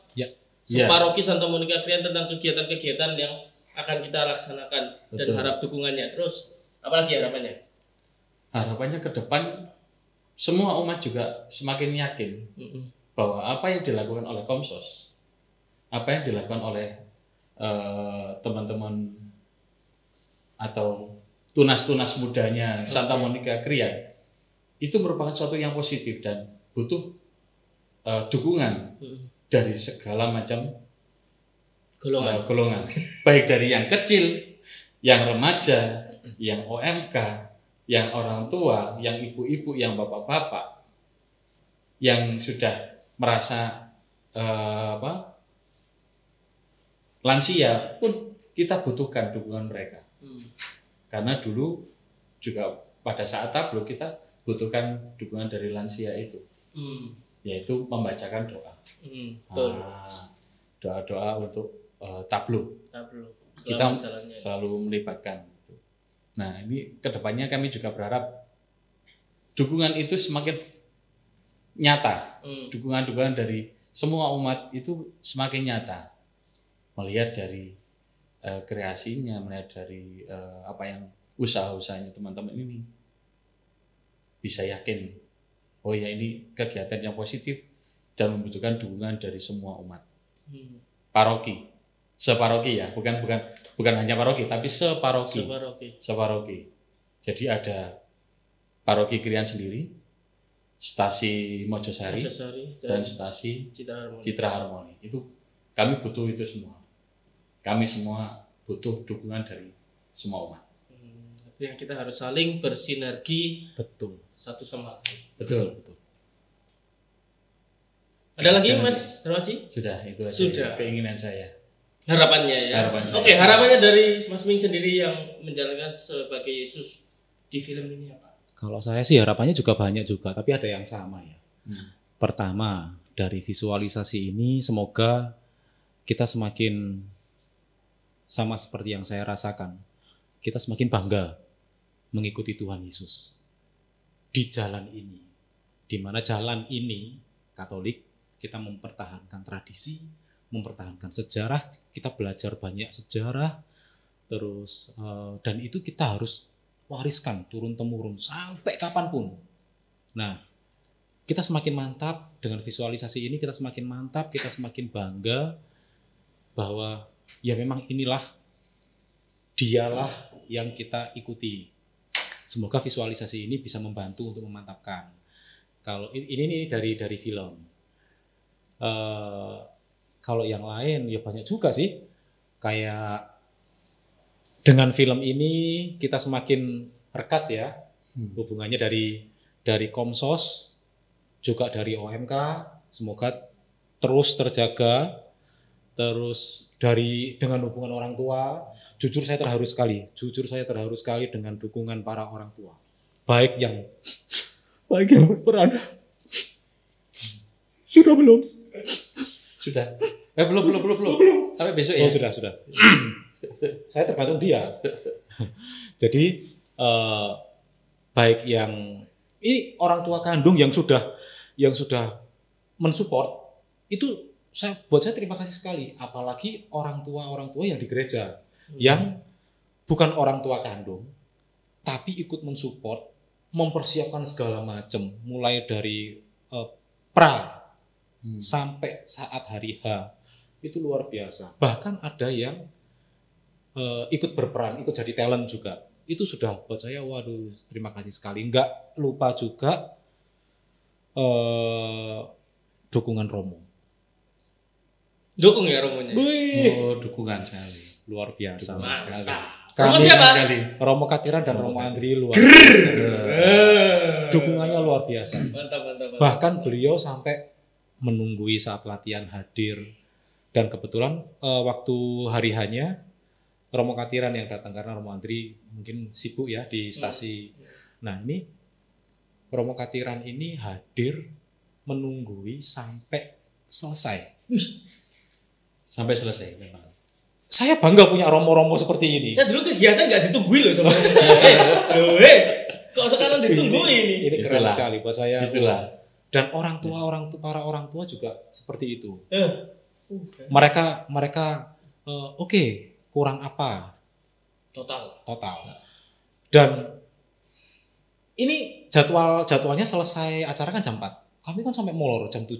Ya. Paroki Santa Monica Krian tentang kegiatan-kegiatan yang akan kita laksanakan dan Betul. harap dukungannya. Terus apalagi harapannya? Harapannya ke depan semua umat juga semakin yakin bahwa apa yang dilakukan oleh Komsos, apa yang dilakukan oleh teman-teman atau tunas-tunas mudanya Santa Monica Krian itu merupakan sesuatu yang positif dan butuh dukungan dari segala macam golongan, baik dari yang kecil, yang remaja, yang OMK, yang orang tua, yang ibu-ibu, yang bapak-bapak, yang sudah merasa lansia pun kita butuhkan dukungan mereka. Karena dulu juga pada saat tablo kita butuhkan dukungan dari lansia itu, yaitu membacakan doa. Betul. Doa-doa untuk tablo. Kita selalu melibatkan. Nah, ini kedepannya kami juga berharap dukungan itu semakin nyata. Dukungan-dukungan dari semua umat itu semakin nyata. Melihat dari kreasinya, melihat dari apa yang usaha-usahanya teman-teman ini, bisa yakin, oh ya ini kegiatan yang positif dan membutuhkan dukungan dari semua umat. Paroki, separoki ya, bukan hanya paroki, tapi separoki. Jadi ada paroki Krian sendiri, stasi Mojosari dan stasi Citra Harmoni. Itu kami butuh itu semua. Kami semua butuh dukungan dari semua umat. Yang kita harus saling bersinergi Betul. satu sama lain. Betul. Ada lagi Mas Darmaji? Sudah, itu aja Sudah. keinginan saya. Harapannya ya. Harapan saya. Oke, harapannya dari Mas Ming sendiri yang menjalankan sebagai Yesus di film ini apa? Kalau saya sih harapannya juga banyak juga, tapi ada yang sama ya. Pertama, dari visualisasi ini semoga kita semakin sama seperti yang saya rasakan. Kita semakin bangga mengikuti Tuhan Yesus di jalan ini. Di mana jalan ini Katolik, kita mempertahankan tradisi, mempertahankan sejarah, kita belajar banyak sejarah, terus dan itu kita harus wariskan turun-temurun sampai kapanpun. Nah, kita semakin mantap dengan visualisasi ini, kita semakin mantap, kita semakin bangga bahwa ya memang inilah dialah yang kita ikuti. Semoga visualisasi ini bisa membantu untuk memantapkan. Kalau ini dari film. Kalau yang lain ya banyak juga sih. Kayak dengan film ini kita semakin rekat ya hubungannya dari Komsos juga dari OMK. Semoga terus terjaga. Terus dengan hubungan orang tua, jujur saya terharu sekali dengan dukungan para orang tua. Baik yang berperan. Sudah belum? Sudah. Belum. Sampai besok ya. Oh, sudah. Saya tergantung dia. Jadi baik yang ini orang tua kandung yang sudah mensupport itu buat saya terima kasih sekali, apalagi orang tua yang di gereja yang bukan orang tua kandung tapi ikut mensupport, mempersiapkan segala macam mulai dari sampai saat hari H itu luar biasa. Bahkan ada yang ikut berperan, ikut jadi talent juga. itu sudah buat saya waduh terima kasih sekali. Nggak lupa juga dukungan Romo. Dukung ya Romonya. Oh, dukungan sekali. Luar biasa. Dukungan sekali. Romo Kami siapa? Romo Katiran dan Romo Andri luar biasa. Dukungannya luar biasa. Mantap. Bahkan beliau sampai menunggui saat latihan hadir. Dan kebetulan waktu hari hanya Romo Katiran yang datang karena Romo Andri mungkin sibuk ya di stasi. Nah ini Romo Katiran ini hadir menunggui sampai selesai. Sampai selesai memang. Saya bangga punya romo-romo seperti ini. Saya dulu kegiatan nggak ditungguin loh sama kok sekarang ditungguin ini. Ini keren Itulah. sekali buat saya. Itulah. Dan para orang tua juga seperti itu. Eh, Mereka oke, kurang apa total. Dan ini jadwalnya selesai acara kan jam 4. Kami kan sampai molor jam 7.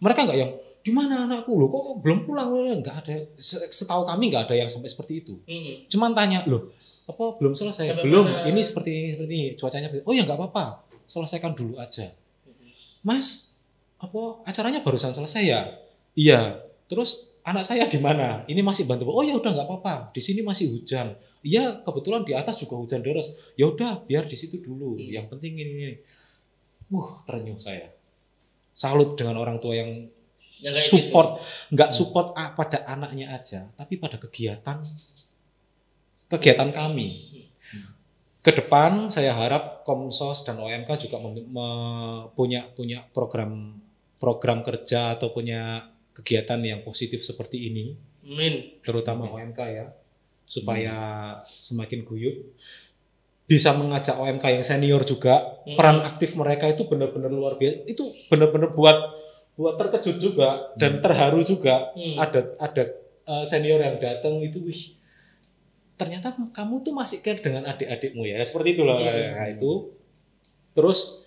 Mereka enggak yang di mana anakku loh kok belum pulang, enggak ada. Setahu kami enggak ada yang sampai seperti itu. Cuman tanya loh, apa belum selesai? Sampai belum. mana? Ini seperti ini cuacanya. Oh ya enggak apa-apa. Selesaikan dulu aja. Mas, apa acaranya barusan selesai ya? Iya. Terus anak saya di mana? Ini masih bantu. Oh ya udah enggak apa-apa. Di sini masih hujan. Iya, kebetulan di atas juga hujan deras. Ya udah, biar di situ dulu. Yang penting ini. Terenyuh saya. Salut dengan orang tua yang kayak support, nggak support pada anaknya aja, tapi pada kegiatan kami. Ke depan saya harap Komsos dan OMK juga punya program kerja atau punya kegiatan yang positif seperti ini. Amin. Terutama OMK ya, supaya semakin guyup. Bisa mengajak OMK yang senior juga, peran aktif mereka itu benar-benar luar biasa. Itu benar-benar buat terkejut juga dan terharu juga. Ada senior yang datang itu, wih, ternyata kamu tuh masih care dengan adik-adikmu ya. Seperti itulah itu. Terus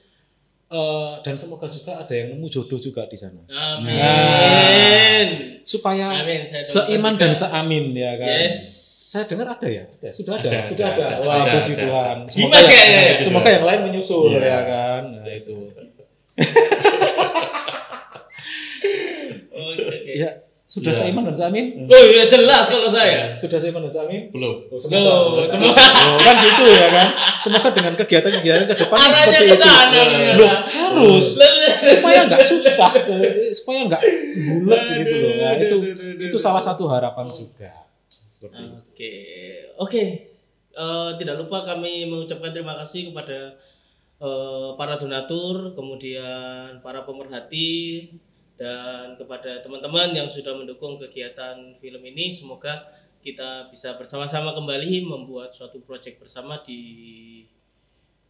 dan semoga juga ada yang nemu jodoh juga di sana. Amin. Supaya Amin. Saya seiman doakan dan juga. seamin ya kan. Yes. Saya dengar ada ya? Sudah ada. Ada. Wah, Ada, puji ada. Tuhan. Dimas kayaknya. Semoga yang lain menyusul Iya. ya kan. Nah, itu. Oke. Ya, sudah Iya. seiman dan seamin? Oh ya jelas kalau saya. Sudah seiman dan seamin? Belum. Oh, Semoga. kan gitu ya kan. Semoga dengan kegiatan-kegiatan ke depan Arahnya seperti ke itu. sana, ternyata. Loh, harus supaya nggak susah, supaya nggak bulat gitu loh. Nah, itu salah satu harapan juga. Seperti itu. Oke. Tidak lupa kami mengucapkan terima kasih kepada para donatur, kemudian para pemerhati, dan kepada teman-teman yang sudah mendukung kegiatan film ini. Semoga kita bisa bersama-sama kembali membuat suatu proyek bersama di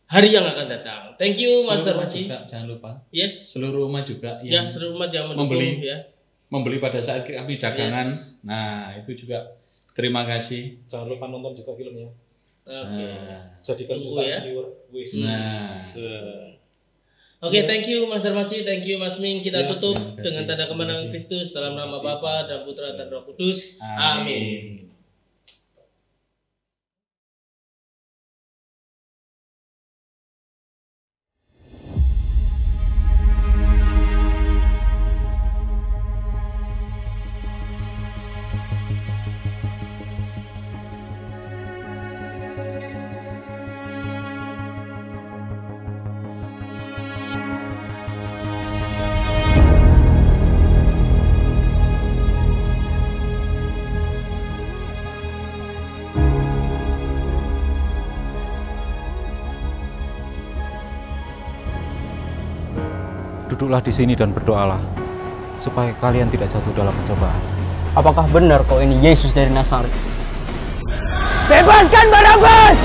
hari yang akan datang. Thank you, Master Seluruh Maci. juga, jangan lupa. Yes. Seluruh umat juga Ya, yang seluruh umat yang mendukung membeli pada saat kami dagangan. Yes. Nah, itu juga terima kasih. Jangan lupa nonton juga filmnya. Oke. Jadikan Tunggu juga ya. viewer. Wis. Oke, thank you Master Maci, thank you Mas Ming. Kita Ya, tutup terima kasih. dengan tanda kemenangan Terima kasih. Kristus dalam nama Bapa dan Putra dan Roh Kudus. Amin. Amin. Duduklah di sini dan berdoalah, supaya kalian tidak jatuh dalam pencobaan. Apakah benar kau ini Yesus dari Nazaret? Bebaskan Barabas!